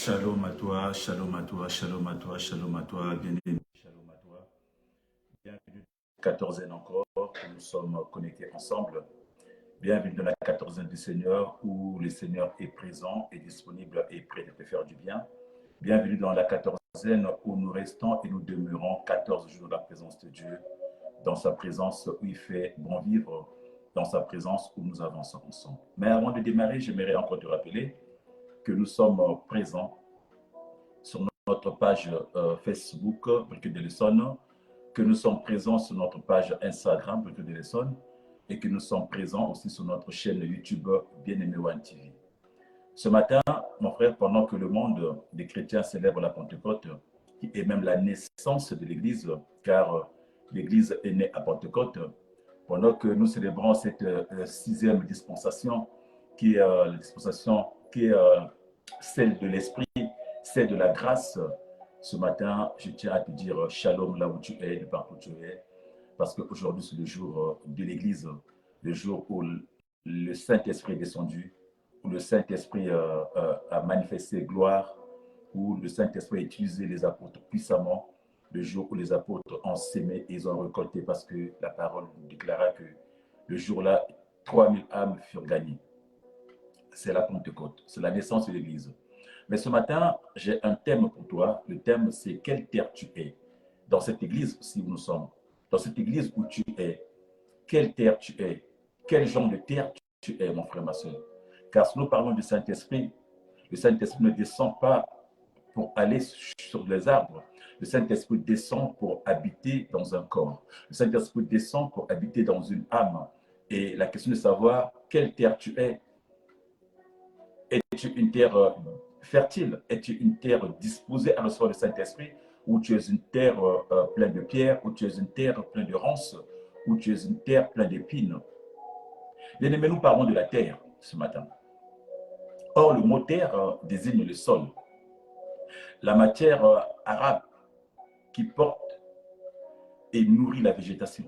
Shalom à toi, shalom à toi, shalom à toi, shalom à toi, bien-aimé, shalom à toi. Bienvenue dans la 14e encore, que nous sommes connectés ensemble. Bienvenue dans la 14e du Seigneur, où le Seigneur est présent, est disponible et prêt de te faire du bien. Bienvenue dans la 14e où nous restons et nous demeurons 14 jours dans la présence de Dieu, dans sa présence où il fait bon vivre, dans sa présence où nous avançons ensemble. Mais avant de démarrer, j'aimerais encore te rappeler que nous sommes présents sur notre page Facebook, Brique de Lesson, que nous sommes présents sur notre page Instagram, Brique de Lesson, et que nous sommes présents aussi sur notre chaîne YouTube Bien-Aimé One TV. Ce matin, mon frère, pendant que le monde des chrétiens célèbre la Pentecôte, qui est même la naissance de l'Église, car l'Église est née à Pentecôte, pendant que nous célébrons cette sixième dispensation, qui est la dispensation qui est celle de l'Esprit, celle de la grâce. Ce matin, je tiens à te dire shalom là où tu es, de partout où tu es, parce qu'aujourd'hui, c'est le jour de l'Église, le jour où le Saint-Esprit est descendu, où le Saint-Esprit a manifesté gloire, où le Saint-Esprit a utilisé les apôtres puissamment, le jour où les apôtres ont sémé et ils ont récolté, parce que la parole déclara que le jour-là, 3000 âmes furent gagnées. C'est la Pentecôte, c'est la naissance de l'Église. Mais ce matin, j'ai un thème pour toi. Le thème, c'est quelle terre tu es. Dans cette église, si nous sommes, dans cette église où tu es, quelle terre tu es. Quel genre de terre tu es, mon frère, ma soeur. Car si nous parlons du Saint-Esprit, le Saint-Esprit ne descend pas pour aller sur les arbres. Le Saint-Esprit descend pour habiter dans un corps. Le Saint-Esprit descend pour habiter dans une âme. Et la question de savoir quelle terre tu es. Es-tu une terre fertile? Es-tu une terre disposée à recevoir le Saint-Esprit? Ou tu es une terre pleine de pierres? Ou tu es une terre pleine de ronces? Ou tu es une terre pleine d'épines? Bien aimé, nous parlons de la terre ce matin. Or, le mot terre désigne le sol, la matière arabe qui porte et nourrit la végétation.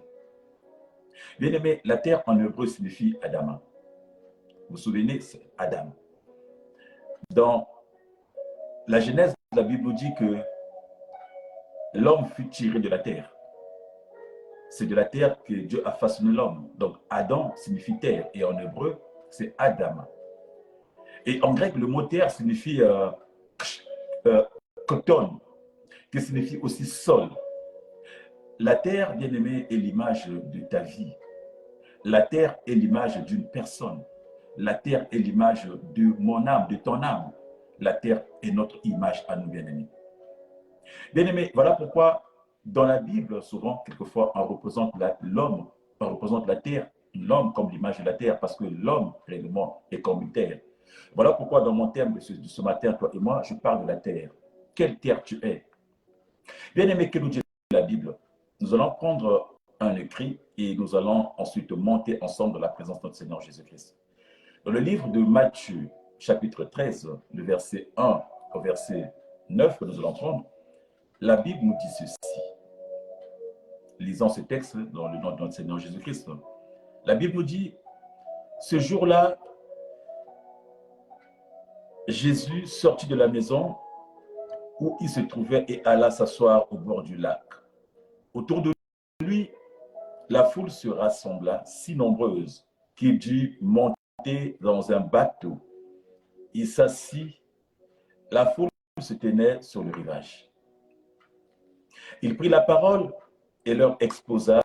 Bien aimé, la terre en hébreu signifie Adama. Vous vous souvenez, c'est Adam. Dans la Genèse, la Bible nous dit que l'homme fut tiré de la terre. C'est de la terre que Dieu a façonné l'homme. Donc Adam signifie terre et en hébreu, c'est Adam. Et en grec, le mot terre signifie koton, qui signifie aussi sol. La terre, bien-aimé, est l'image de ta vie. La terre est l'image d'une personne. La terre est l'image de mon âme, de ton âme. La terre est notre image à nous, bien-aimés. Bien-aimés, voilà pourquoi dans la Bible, souvent, quelquefois, on représente l'homme, on représente la terre, l'homme comme l'image de la terre, parce que l'homme, réellement, est comme une terre. Voilà pourquoi dans mon thème de ce matin, toi et moi, je parle de la terre. Quelle terre tu es? Bien-aimé, que nous dit la Bible? Nous allons prendre un écrit et nous allons ensuite monter ensemble dans la présence de notre Seigneur Jésus-Christ. Dans le livre de Matthieu, chapitre 13, le verset 1 au verset 9 que nous allons prendre, la Bible nous dit ceci. Lisons ce texte dans le nom de notre Seigneur Jésus-Christ. La Bible nous dit, ce jour-là, Jésus sortit de la maison où il se trouvait et alla s'asseoir au bord du lac. Autour de lui, la foule se rassembla si nombreuse qu'il dut monter dans un bateau. Il s'assit, la foule se tenait sur le rivage. Il prit la parole et leur exposa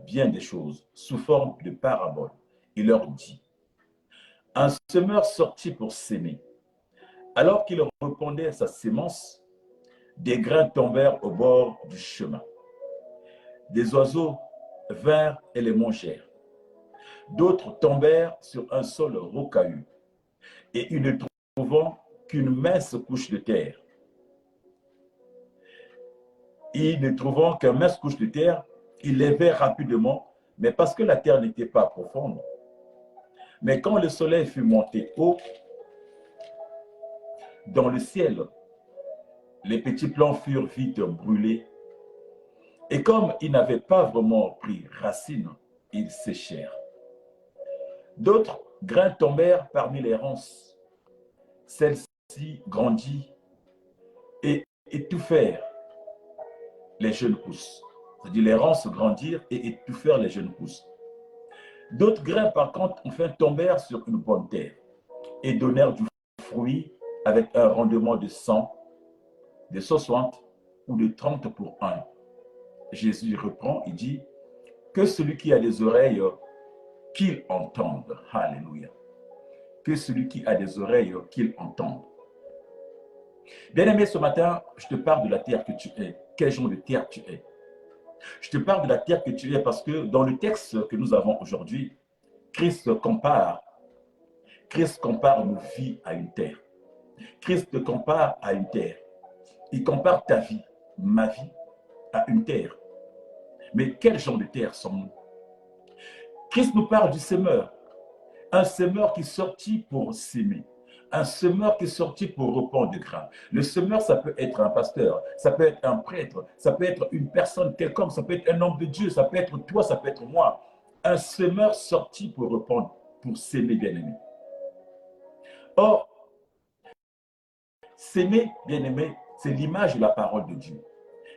bien des choses sous forme de parabole. Il leur dit, un semeur sortit pour s'aimer. Alors qu'il répandait sa sémence, des grains tombèrent au bord du chemin. Des oiseaux vinrent et les mangèrent. D'autres tombèrent sur un sol rocailleux et ils ne trouvant qu'une mince couche de terre. Ils ne trouvant qu'une mince couche de terre, ils levaient rapidement, mais parce que la terre n'était pas profonde. Mais quand le soleil fut monté haut dans le ciel, les petits plants furent vite brûlés. Et comme ils n'avaient pas vraiment pris racine, ils séchèrent. D'autres grains tombèrent parmi les ronces. Celles-ci grandir et tout faire les jeunes pousses. C'est-à-dire les ronces grandir et étouffer les jeunes pousses. D'autres grains, par contre, enfin tombèrent sur une bonne terre et donnèrent du fruit avec un rendement de 100, de 60 ou de 30 pour un. Jésus reprend, il dit que celui qui a des oreilles, qu'il entende. Alléluia. Que celui qui a des oreilles, qu'il entende. Bien-aimé, ce matin, je te parle de la terre que tu es. Quel genre de terre tu es? Je te parle de la terre que tu es parce que dans le texte que nous avons aujourd'hui, Christ compare nos vies à une terre. Christ te compare à une terre. Il compare ta vie, ma vie, à une terre. Mais quel genre de terre sommes-nous? Christ nous parle du semeur. Un semeur qui sortit pour s'aimer. Un semeur qui est sorti pour répandre des grains. Le semeur, ça peut être un pasteur, ça peut être un prêtre, ça peut être une personne quelconque, ça peut être un homme de Dieu, ça peut être toi, ça peut être moi. Un semeur sorti pour répandre, pour s'aimer, bien-aimé. Or, s'aimer, bien-aimé, c'est l'image de la parole de Dieu.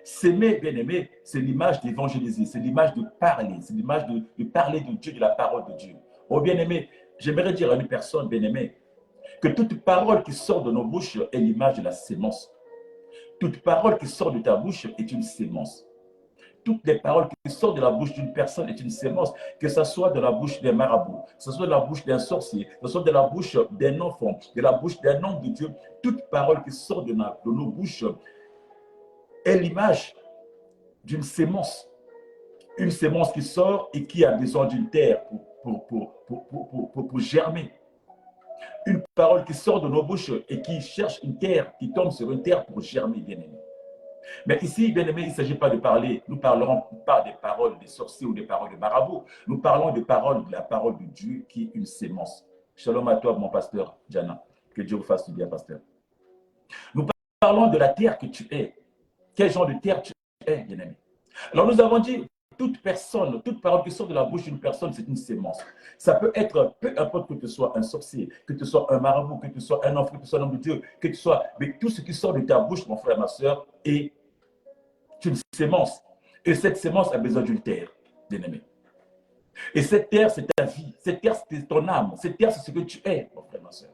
S'aimer, bien-aimé, c'est l'image d'évangéliser, c'est l'image de parler, c'est l'image de parler de Dieu, de la parole de Dieu. Oh, bien-aimé, j'aimerais dire à une personne, bien-aimé, que toute parole qui sort de nos bouches est l'image de la sémence. Toute parole qui sort de ta bouche est une sémence. Toutes les paroles qui sortent de la bouche d'une personne est une sémence, que ce soit de la bouche d'un marabout, que ce soit de la bouche d'un sorcier, que ce soit de la bouche d'un enfant, de la bouche d'un homme de Dieu. Toute parole qui sort de nos bouches est l'image d'une sémence. Une sémence qui sort et qui a besoin d'une terre pour germer. Une parole qui sort de nos bouches et qui cherche une terre, qui tombe sur une terre pour germer, bien-aimé. Mais ici, bien-aimé, il ne s'agit pas de parler, nous parlerons pas des paroles des sorciers ou des paroles des marabouts, nous parlons des paroles de la parole de Dieu qui est une sémence. Shalom à toi, mon pasteur Jana. Que Dieu vous fasse du bien, pasteur. Nous parlons de la terre que tu es. Quel genre de terre tu es, bien-aimé? Alors nous avons dit, toute personne, toute parole qui sort de la bouche d'une personne, c'est une sémence. Ça peut être, peu importe que tu sois un sorcier, que tu sois un marabout, que tu sois un enfant, que tu sois un homme de Dieu, que tu sois, mais tout ce qui sort de ta bouche, mon frère, ma soeur, est une sémence. Et cette sémence a besoin d'une terre, bien-aimé. Et cette terre, c'est ta vie. Cette terre, c'est ton âme. Cette terre, c'est ce que tu es, mon frère, ma soeur.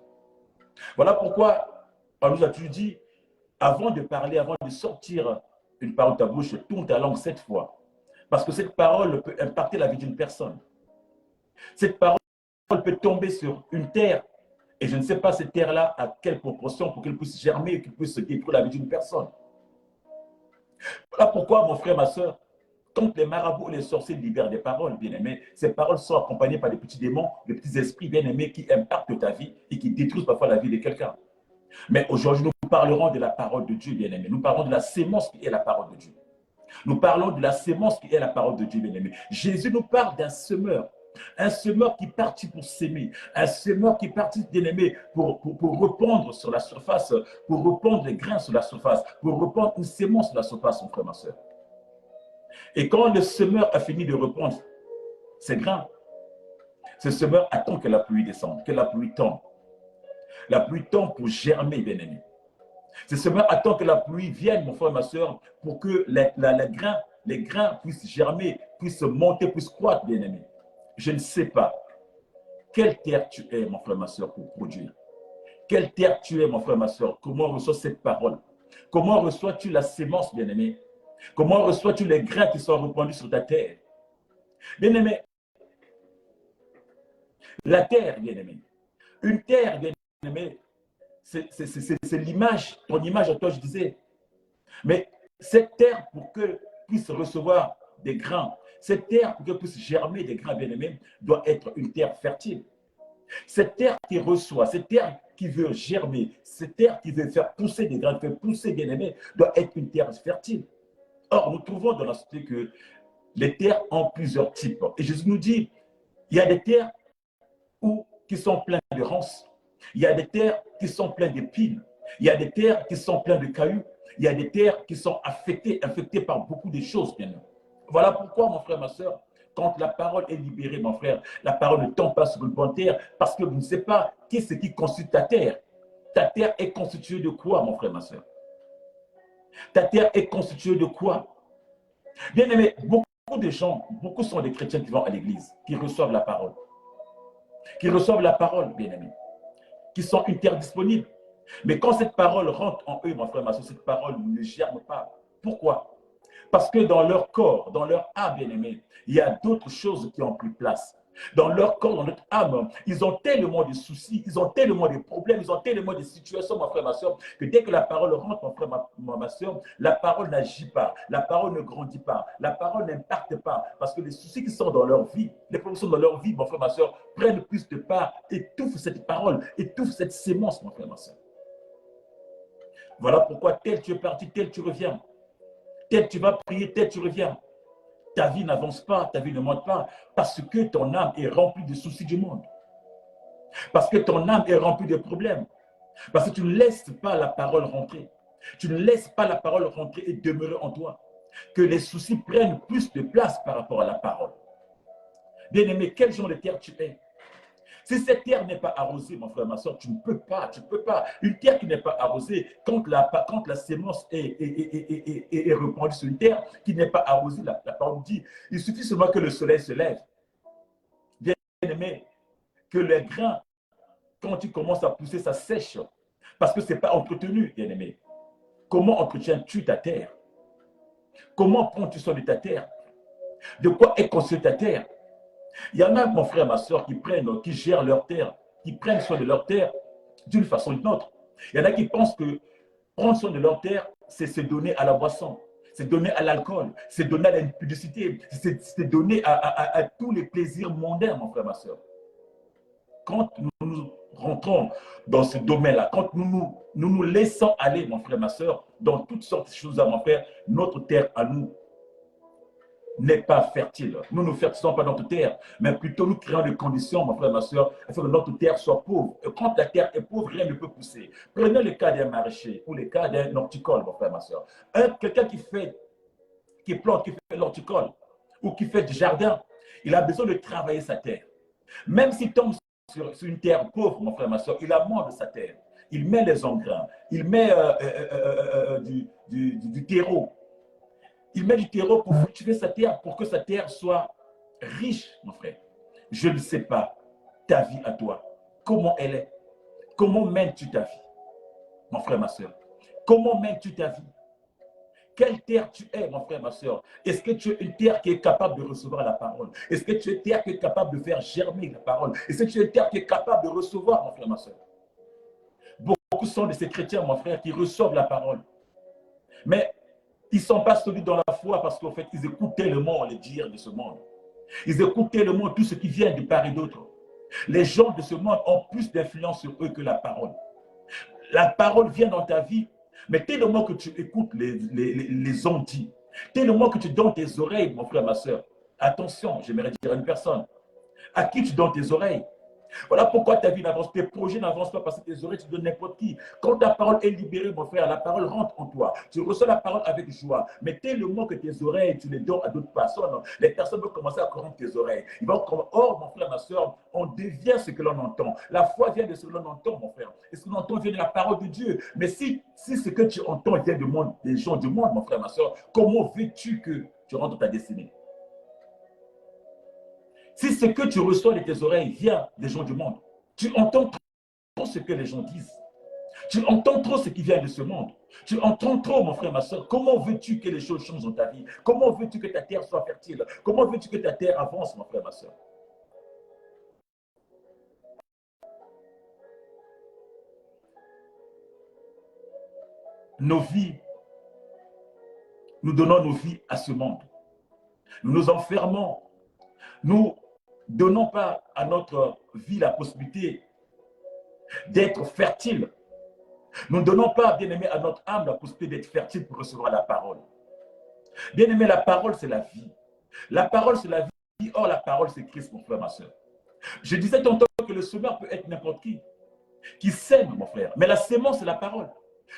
Voilà pourquoi on nous a toujours dit, avant de parler, avant de sortir une parole de ta bouche, tourne ta langue 7 fois. Parce que cette parole peut impacter la vie d'une personne. Cette parole peut tomber sur une terre. Et je ne sais pas cette terre-là à quelle proportion pour qu'elle puisse germer et qu'elle puisse détruire la vie d'une personne. Voilà pourquoi, mon frère, ma soeur, quand les marabouts et les sorciers libèrent des paroles, bien-aimés, ces paroles sont accompagnées par des petits démons, des petits esprits bien-aimés qui impactent ta vie et qui détruisent parfois la vie de quelqu'un. Mais aujourd'hui, nous parlerons de la parole de Dieu, bien-aimé. Nous parlons de la sémence qui est la parole de Dieu. Nous parlons de la sémence qui est la parole de Dieu, bien-aimé. Jésus nous parle d'un semeur. Un semeur qui partit pour s'aimer, un semeur qui partit, bien-aimé, pour répandre sur la surface, pour répandre les grains sur la surface, pour répandre une sémence sur la surface, mon frère, ma soeur. Et quand le semeur a fini de répandre ses grains, ce semeur attend que la pluie descende, que la pluie tombe. La pluie tombe pour germer, bien-aimé. Ce semeur attend que la pluie vienne, mon frère, ma soeur, pour que les grains puissent germer, puissent monter, puissent croître, bien-aimé. Je ne sais pas quelle terre tu es, mon frère, ma soeur, pour produire. Quelle terre tu es, mon frère, ma soeur. Comment reçois cette parole? Comment reçois-tu la sémence, bien-aimé? Comment reçois-tu les grains qui sont répandus sur ta terre? Bien-aimé, la terre, bien-aimé. Une terre, bien-aimé, c'est l'image, ton image à toi, je disais. Mais cette terre, pour qu'elle puisse recevoir des grains, cette terre, pour qu'elle puisse germer des grains, bien-aimés, doit être une terre fertile. Cette terre qui reçoit, cette terre qui veut germer, cette terre qui veut faire pousser des grains, faire pousser, bien-aimés, doit être une terre fertile. Or, nous trouvons dans la société que les terres ont plusieurs types. Et Jésus nous dit, il y a des terres qui sont pleines de ronces, il y a des terres qui sont pleines d'épines, il y a des terres qui sont pleines de cailloux, il y a des terres qui sont infectées par beaucoup de choses, bien. Voilà pourquoi, mon frère, ma soeur, quand la parole est libérée, mon frère, la parole ne tombe pas sur une bonne terre, parce que vous ne savez pas qu'est-ce qui constitue ta terre. Ta terre est constituée de quoi, mon frère, ma soeur? Ta terre est constituée de quoi? Bien aimé, beaucoup de gens, beaucoup sont des chrétiens qui vont à l'église, qui reçoivent la parole. Qui reçoivent la parole, bien aimé. Qui sont une terre disponible. Mais quand cette parole rentre en eux, mon frère, ma soeur, cette parole ne germe pas. Pourquoi? Parce que dans leur corps, dans leur âme, bien aimé, il y a d'autres choses qui ont pris place. Dans leur corps, dans notre âme, ils ont tellement de soucis, ils ont tellement de problèmes, ils ont tellement de situations, mon frère, ma soeur, que dès que la parole rentre, mon frère, ma soeur, la parole n'agit pas, la parole ne grandit pas, la parole n'impacte pas, parce que les soucis qui sont dans leur vie, les problèmes qui sont dans leur vie, mon frère, ma soeur, prennent plus de part, étouffent cette parole, étouffent cette sémence, mon frère, ma soeur. Voilà pourquoi tel tu es parti, tel tu reviens. Tel tu vas prier, tel tu reviens. Ta vie n'avance pas, ta vie ne monte pas, parce que ton âme est remplie de soucis du monde. Parce que ton âme est remplie de problèmes. Parce que tu ne laisses pas la parole rentrer. Tu ne laisses pas la parole rentrer et demeurer en toi. Que les soucis prennent plus de place par rapport à la parole. Bien-aimé, quel genre de terre tu es? Si cette terre n'est pas arrosée, mon frère, ma soeur, tu ne peux pas, tu ne peux pas. Une terre qui n'est pas arrosée, quand la sémence est répandue sur une terre qui n'est pas arrosée, la parole dit, il suffit seulement que le soleil se lève. Bien aimé, que les grains, quand ils commencent à pousser, ça sèche. Parce que ce n'est pas entretenu, bien aimé. Comment entretiens-tu ta terre? Comment prends-tu soin de ta terre? De quoi est construite ta terre? Il y en a, mon frère, ma soeur, qui gèrent leur terre, qui prennent soin de leur terre d'une façon ou d'une autre. Il y en a qui pensent que prendre soin de leur terre, c'est se donner à la boisson, c'est donner à l'alcool, c'est donner à l'impudicité, c'est donner à tous les plaisirs mondains, mon frère, ma soeur. Quand nous rentrons dans ce domaine-là, quand nous laissons aller, mon frère, ma soeur, dans toutes sortes de choses à mon frère, notre terre à nous n'est pas fertile. Nous ne fertilisons pas notre terre, mais plutôt nous créons des conditions, mon frère, ma soeur, afin que notre terre soit pauvre. Et quand la terre est pauvre, rien ne peut pousser. Prenez le cas d'un maraîcher ou le cas d'un horticole, mon frère, ma soeur. Quelqu'un qui plante, qui fait l'horticole ou qui fait du jardin, il a besoin de travailler sa terre. Même s'il tombe sur une terre pauvre, mon frère, ma soeur, il amende sa terre. Il met les engrais, il met du terreau. Il met du terreau pour cultiver sa terre, pour que sa terre soit riche, mon frère. Je ne sais pas ta vie à toi. Comment elle est? Comment mènes-tu ta vie, mon frère, ma soeur? Comment mènes-tu ta vie? Quelle terre tu es, mon frère, ma soeur? Est-ce que tu es une terre qui est capable de recevoir la parole? Est-ce que tu es une terre qui est capable de faire germer la parole? Est-ce que tu es une terre qui est capable de recevoir, mon frère, ma soeur? Beaucoup sont de ces chrétiens, mon frère, qui reçoivent la parole. Mais ils ne sont pas solides dans la foi parce qu'en fait, ils écoutent tellement les dires de ce monde. Ils écoutent tellement tout ce qui vient de part et d'autre. Les gens de ce monde ont plus d'influence sur eux que la parole. La parole vient dans ta vie, mais tellement que tu écoutes les ondits, tellement que tu donnes tes oreilles, mon frère, ma soeur. Attention, j'aimerais dire à une personne, à qui tu donnes tes oreilles? Voilà pourquoi ta vie n'avance, tes projets n'avancent pas parce que tes oreilles, tu donnes n'importe qui. Quand ta parole est libérée, mon frère, la parole rentre en toi. Tu reçois la parole avec joie. Mais tellement que tes oreilles, tu les donnes à d'autres personnes, les personnes vont commencer à corrompre tes oreilles. Ils vont comme, or, mon frère, ma soeur, on devient ce que l'on entend. La foi vient de ce que l'on entend, mon frère. Et ce que l'on entend vient de la parole de Dieu. Mais si ce que tu entends vient des gens du monde, mon frère, ma soeur, comment veux-tu que tu rentres dans ta destinée? Si ce que tu reçois de tes oreilles vient des gens du monde, tu entends trop ce que les gens disent. Tu entends trop ce qui vient de ce monde. Tu entends trop, mon frère, ma soeur. Comment veux-tu que les choses changent dans ta vie? Comment veux-tu que ta terre soit fertile? Comment veux-tu que ta terre avance, mon frère, ma soeur? Nos vies, nous donnons nos vies à ce monde. Nous nous enfermons. Nous ne donnons pas à notre vie la possibilité d'être fertile. Nous ne donnons pas, bien-aimé, à notre âme la possibilité d'être fertile pour recevoir la parole. Bien-aimé, la parole, c'est la vie. La parole, c'est la vie. Or, la parole, c'est Christ, mon frère, ma soeur. Je disais tantôt que le semeur peut être n'importe qui sème, mon frère. Mais la sémence, c'est la parole.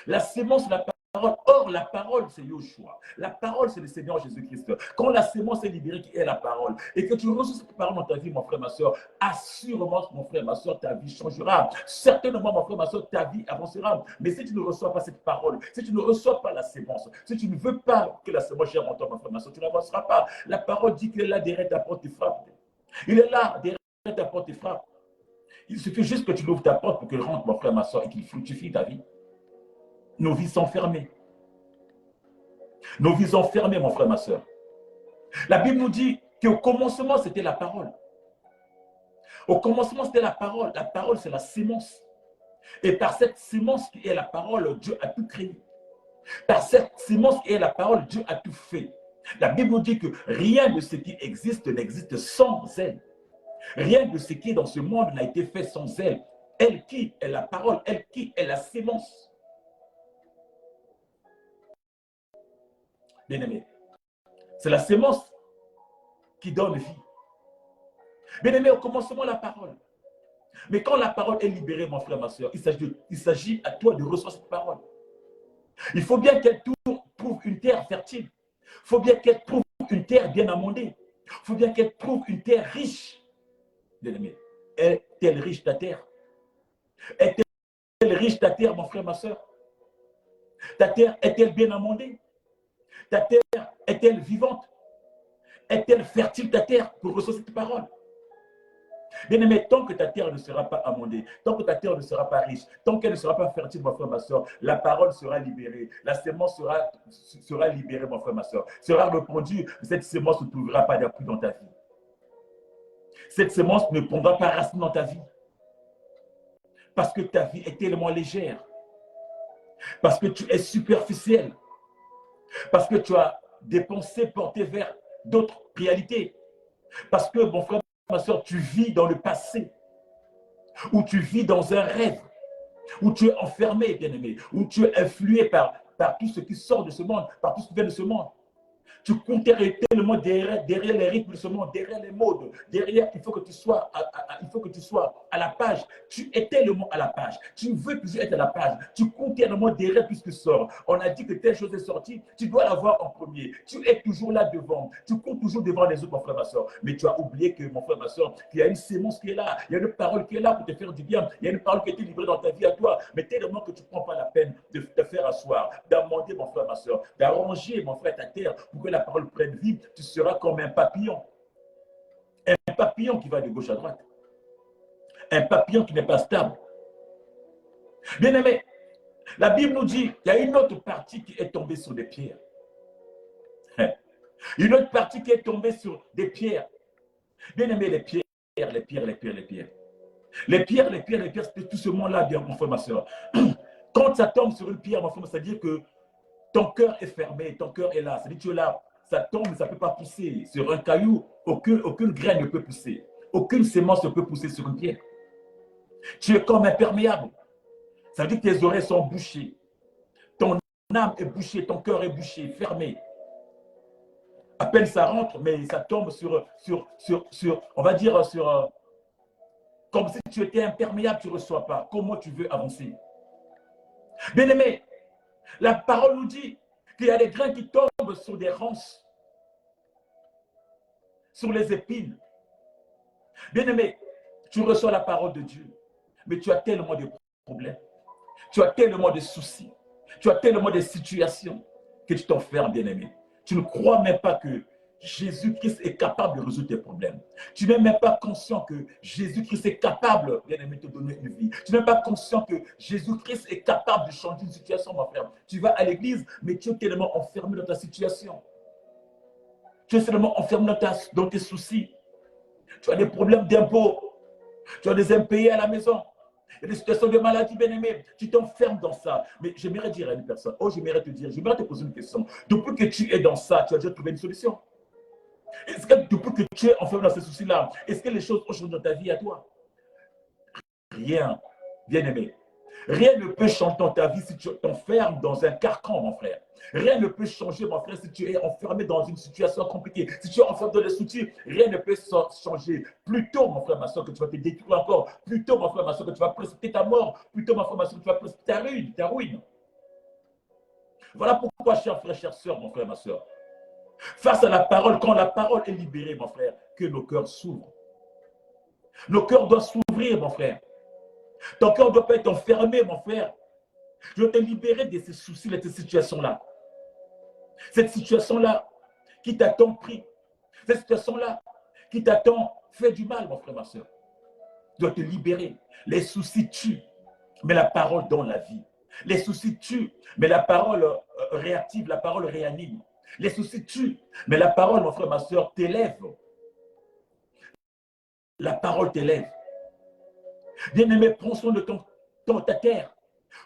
La sémence, c'est la parole. Or, la parole, c'est Yoshua. La parole, c'est le Seigneur Jésus-Christ. Quand la sémence est libérée, qui est la parole, et que tu reçois cette parole dans ta vie, mon frère, ma soeur, assurément, mon frère, ma soeur, ta vie changera. Certainement, mon frère, ma soeur, ta vie avancera. Mais si tu ne reçois pas cette parole, si tu ne reçois pas la sémence, si tu ne veux pas que la sémence gère en toi, mon frère, ma soeur, tu n'avanceras pas. La parole dit qu'il est là derrière ta porte et frappe. Il est là derrière ta porte et frappe. Il suffit juste que tu ouvres ta porte pour qu'il rentre, mon frère, ma soeur, et qu'il fructifie ta vie. Nos vies sont fermées. Nos vies sont fermées, mon frère, ma soeur. La Bible nous dit qu'au commencement, c'était la parole. Au commencement, c'était la parole. La parole, c'est la sémence. Et par cette sémence qui est la parole, Dieu a tout créé. Par cette sémence qui est la parole, Dieu a tout fait. La Bible nous dit que rien de ce qui existe n'existe sans elle. Rien de ce qui est dans ce monde n'a été fait sans elle. Elle qui est la parole, elle qui est la sémence. Bien-aimé, c'est la sémence qui donne vie. Bien-aimé, au commencement, la parole. Mais quand la parole est libérée, mon frère, ma soeur, il s'agit à toi de recevoir cette parole. Il faut bien qu'elle trouve une terre fertile. Il faut bien qu'elle trouve une terre bien amendée. Il faut bien qu'elle trouve une terre riche. Bien-aimé, est-elle riche ta terre? Est-elle riche ta terre, mon frère, ma soeur? Ta terre est-elle bien amendée? Ta terre est-elle vivante? Est-elle fertile ta terre pour recevoir cette parole? Bien-aimé, tant que ta terre ne sera pas amendée, tant que ta terre ne sera pas riche, tant qu'elle ne sera pas fertile, mon frère, ma soeur, la parole sera libérée. La sémence sera libérée, mon frère, ma soeur. Sera répandue. Cette sémence ne trouvera pas d'appui dans ta vie. Cette sémence ne prendra pas racine dans ta vie. Parce que ta vie est tellement légère. Parce que tu es superficiel. Parce que tu as des pensées portées vers d'autres réalités. Parce que, mon frère, ma soeur, tu vis dans le passé. Ou tu vis dans un rêve. Où tu es enfermé, bien-aimé. Où tu es influé par tout ce qui sort de ce monde, par tout ce qui vient de ce monde. Tu comptais tellement derrière les rythmes de ce monde, derrière les modes, derrière, il faut que tu sois à la page. Tu es tellement à la page. Tu veux toujours être à la page. Tu comptes tellement derrière tout ce qui sort. On a dit que telle chose est sortie, tu dois l'avoir en premier. Tu es toujours là devant. Tu comptes toujours devant les autres, mon frère, ma soeur. Mais tu as oublié que, mon frère, ma soeur, qu'il y a une sémence qui est là. Il y a une parole qui est là pour te faire du bien. Il y a une parole qui a été livrée dans ta vie à toi. Mais tellement que tu ne prends pas la peine de te faire asseoir, d'amender, mon frère, ma soeur, d'arranger, mon frère, ta terre pour que la parole prenne vie, tu seras comme un papillon. Un papillon qui va de gauche à droite. Un papillon qui n'est pas stable. Bien aimé, la Bible nous dit qu'il y a une autre partie qui est tombée sur des pierres. Une autre partie qui est tombée sur des pierres. Bien aimé, les pierres, les pierres, les pierres, les pierres. Les pierres, les pierres, les pierres, c'est tout ce monde-là, mon frère, ma soeur. Quand ça tombe sur une pierre, mon frère, c'est-à-dire que ton cœur est fermé, ton cœur est là. C'est-à-dire que tu es là, ça tombe, mais ça ne peut pas pousser. Sur un caillou, aucune graine ne peut pousser. Aucune sémence ne peut pousser sur une pierre. Tu es comme imperméable. Ça veut dire que tes oreilles sont bouchées. Ton âme est bouchée, ton cœur est bouché, fermé. À peine ça rentre, mais ça tombe sur on va dire, comme si tu étais imperméable, tu ne reçois pas. Comment tu veux avancer? Bien aimé, la parole nous dit qu'il y a des grains qui tombent sur des ronces, sur les épines. Bien aimé, tu reçois la parole de Dieu, mais tu as tellement de problèmes, tu as tellement de soucis, tu as tellement de situations que tu t'enfermes, bien aimé. Tu ne crois même pas que Jésus-Christ est capable de résoudre tes problèmes. Tu n'es même pas conscient que Jésus-Christ est capable, bien aimé, de te donner une vie. Tu n'es même pas conscient que Jésus-Christ est capable de changer une situation, mon frère. Tu vas à l'église, mais tu es tellement enfermé dans ta situation. Tu es tellement enfermé dans tes soucis. Tu as des problèmes d'impôts. Tu as des impayés à la maison. Il y a des situations de maladie, bien aimé. Tu t'enfermes dans ça. Mais j'aimerais dire à une personne, j'aimerais te poser une question. Depuis que tu es dans ça, tu as déjà trouvé une solution. Est-ce que depuis que tu es enfermé dans ces soucis-là, est-ce que les choses ont changé dans ta vie à toi? Rien, bien aimé. Rien ne peut changer dans ta vie si tu t'enfermes dans un carcan, mon frère. Rien ne peut changer, mon frère, si tu es enfermé dans une situation compliquée. Si tu es enfermé dans des soucis, rien ne peut changer. Plutôt, mon frère, ma soeur, que tu vas te détruire encore. Plutôt, mon frère, ma soeur, que tu vas précipiter ta mort. Plutôt, ma frère, ma soeur, que tu vas précipiter ta ruine. Voilà pourquoi, chers frères, chères sœurs, mon frère, ma sœur, face à la parole, quand la parole est libérée, mon frère, que nos cœurs s'ouvrent. Nos cœurs doivent s'ouvrir, mon frère. Ton cœur ne doit pas être enfermé, mon frère. Je veux te libérer de ces soucis, de ces situations-là. Cette situation-là qui t'a tant pris. Cette situation-là qui t'a tant fait du mal, mon frère, ma soeur. Je dois te libérer. Les soucis tuent, mais la parole donne la vie. Les soucis tuent, mais la parole réactive, la parole réanime. Les soucis tuent, mais la parole, mon frère, ma soeur, t'élève. La parole t'élève. Bien-aimé, prends soin de ta terre.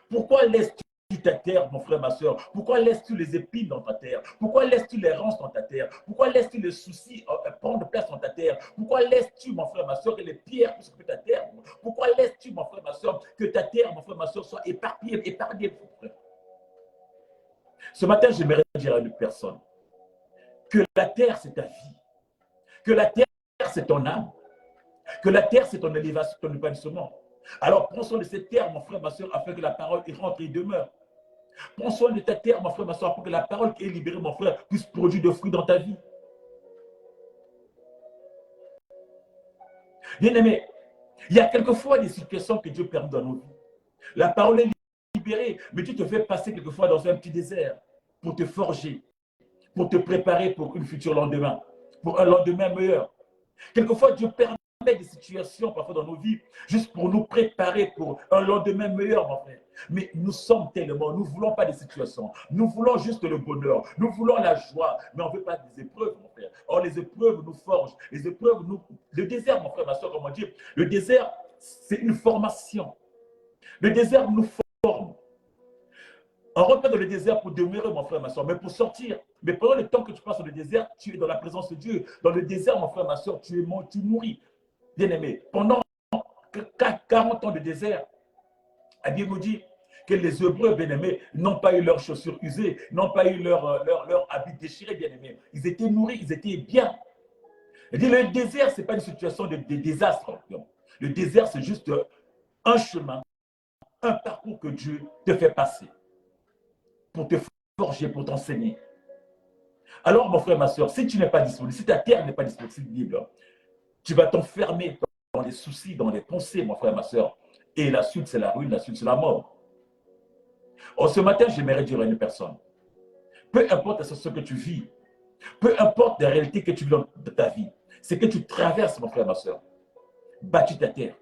Pourquoi laisses-tu ta terre, mon frère, ma soeur? Pourquoi laisses-tu les épines dans ta terre? Pourquoi laisses-tu les ronces dans ta terre? Pourquoi laisses-tu les soucis prendre place dans ta terre? Pourquoi laisses-tu, mon frère, ma soeur, que les pierres puissent occuper ta terre? Pourquoi laisses-tu, mon frère, ma soeur, que ta terre, mon frère, ma soeur, soit éparpillée, mon frère? Ce matin, j'aimerais dire à une personne que la terre, c'est ta vie. Que la terre, c'est ton âme. Que la terre, c'est ton élévation, ton épanouissement. Alors, prends soin de cette terre, mon frère, ma soeur, afin que la parole y rentre et demeure. Prends soin de ta terre, mon frère, ma soeur, afin que la parole qui est libérée, mon frère, puisse produire des fruits dans ta vie. Bien-aimé, il y a quelquefois des situations que Dieu permet dans nos vies. La parole est libérée, mais tu te fais passer quelquefois dans un petit désert pour te forger, pour te préparer pour une future lendemain, pour un lendemain meilleur. Quelquefois, Dieu permet des situations parfois dans nos vies juste pour nous préparer pour un lendemain meilleur, mon frère. Mais nous sommes tellement, nous ne voulons pas des situations. Nous voulons juste le bonheur. Nous voulons la joie, mais on ne veut pas des épreuves, mon frère. Or, les épreuves nous forgent. Les épreuves nous... Le désert, mon frère, ma soeur, comme on dit, le désert, c'est une formation. Le désert nous forme. On rentre dans le désert pour demeurer, mon frère, ma soeur, mais pour sortir. Mais pendant le temps que tu passes dans le désert, tu es dans la présence de Dieu. Dans le désert, mon frère, ma soeur, tu nourris. Bien-aimé, pendant 40 ans de désert, la Bible nous dit que les Hébreux, bien-aimés, n'ont pas eu leurs chaussures usées, n'ont pas eu leur habit déchiré, bien-aimés. Ils étaient nourris, ils étaient bien. Il dit, le désert, ce n'est pas une situation de désastre. Le désert, c'est juste un chemin, un parcours que Dieu te fait passer pour te forger, pour t'enseigner. Alors, mon frère, ma soeur, si tu n'es pas disponible, si ta terre n'est pas disponible, tu vas t'enfermer dans les soucis, dans les pensées, mon frère, ma soeur. Et la suite, c'est la ruine, la suite, c'est la mort. Or, ce matin, j'aimerais dire à une personne, peu importe ce que tu vis, peu importe la réalité que tu vis dans ta vie, c'est que tu traverses, mon frère, ma soeur, bâtis ta terre.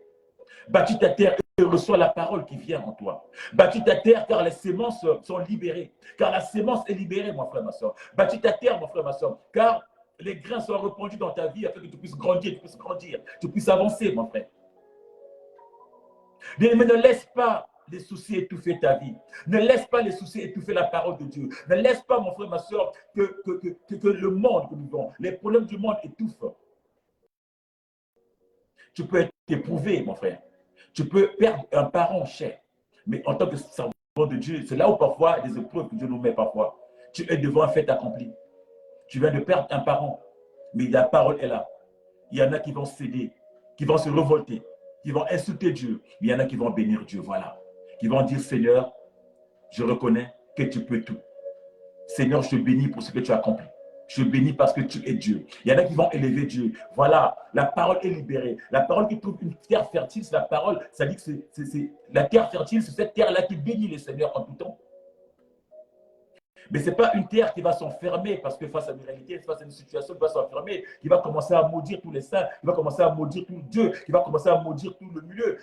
Bâtis ta terre et reçois la parole qui vient en toi. Bâtis ta terre car les semences sont libérées. Car la sémence est libérée, mon frère, ma soeur. Bâtis ta terre, mon frère, ma soeur, car les grains sont répandus dans ta vie afin que tu puisses grandir, tu puisses avancer, mon frère. Mais ne laisse pas les soucis étouffer ta vie. Ne laisse pas les soucis étouffer la parole de Dieu. Ne laisse pas, mon frère, ma soeur, que le monde que nous vivons, les problèmes du monde étouffent. Tu peux être éprouvé, mon frère. Tu peux perdre un parent cher. Mais en tant que servant de Dieu, c'est là où parfois, des épreuves que Dieu nous met parfois. Tu es devant un fait accompli. Tu viens de perdre un parent, mais la parole est là. Il y en a qui vont céder, qui vont se révolter, qui vont insulter Dieu. Mais il y en a qui vont bénir Dieu, voilà. Qui vont dire, Seigneur, je reconnais que tu peux tout. Seigneur, je te bénis pour ce que tu as accompli. Je te bénis parce que tu es Dieu. Il y en a qui vont élever Dieu. Voilà, la parole est libérée. La parole qui trouve une terre fertile, c'est la parole. Ça dit que c'est la terre fertile, c'est cette terre-là qui bénit les seigneurs en tout temps. Mais ce n'est pas une terre qui va s'enfermer parce que face à une réalité, face à une situation qui va s'enfermer, qui va commencer à maudire tous les saints, qui va commencer à maudire tout Dieu, qui va commencer à maudire tout le milieu.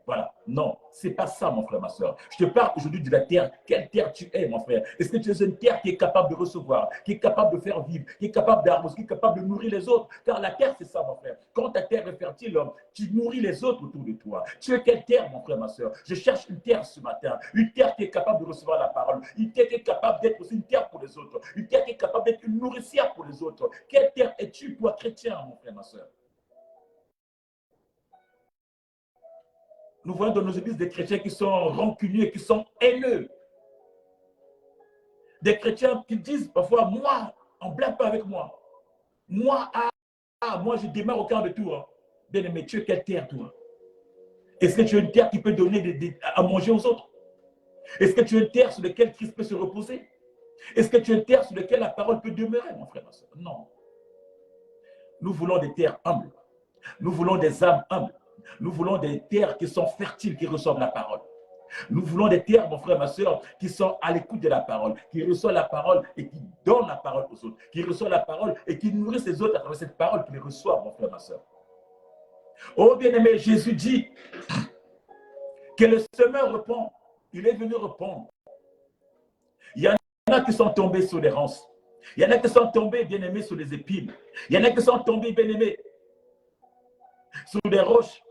Voilà, non, ce n'est pas ça, mon frère, ma soeur. Je te parle aujourd'hui de la terre. Quelle terre tu es, mon frère? Est-ce que tu es une terre qui est capable de recevoir, qui est capable de faire vivre, qui est capable d'arroser, qui est capable de nourrir les autres? Car la terre, c'est ça, mon frère. Quand ta terre est fertile, tu nourris les autres autour de toi. Tu es quelle terre, mon frère, ma soeur? Je cherche une terre ce matin, une terre qui est capable de recevoir la parole, une terre qui est capable d'être aussi une terre pour les autres, une terre qui est capable d'être une nourricière pour les autres. Quelle terre es-tu, toi, chrétien, mon frère, ma soeur? Nous voyons dans nos églises des chrétiens qui sont rancuniers, qui sont haineux. Des chrétiens qui disent parfois, moi, on ne blague pas avec moi. Moi, moi, je démarre au quart de tour. Bien aimé, tu es quelle terre, toi? Est-ce que tu es une terre qui peut donner à manger aux autres? Est-ce que tu es une terre sur laquelle Christ peut se reposer? Est-ce que tu es une terre sur laquelle la parole peut demeurer, mon frère, ma soeur? Non. Nous voulons des terres humbles. Nous voulons des âmes humbles. Nous voulons des terres qui sont fertiles, qui reçoivent la parole. Nous voulons des terres, mon frère, ma soeur, qui sont à l'écoute de la parole, qui reçoivent la parole et qui donnent la parole aux autres, qui reçoivent la parole et qui nourrissent les autres à travers cette parole qu'ils reçoivent, mon frère, ma soeur. Oh bien-aimé, Jésus dit que le semeur répond. Il est venu répondre. Il y en a qui sont tombés sur les ronces. Il y en a qui sont tombés, bien-aimés, sur les épines. Il y en a qui sont tombés, bien-aimés, sur des roches.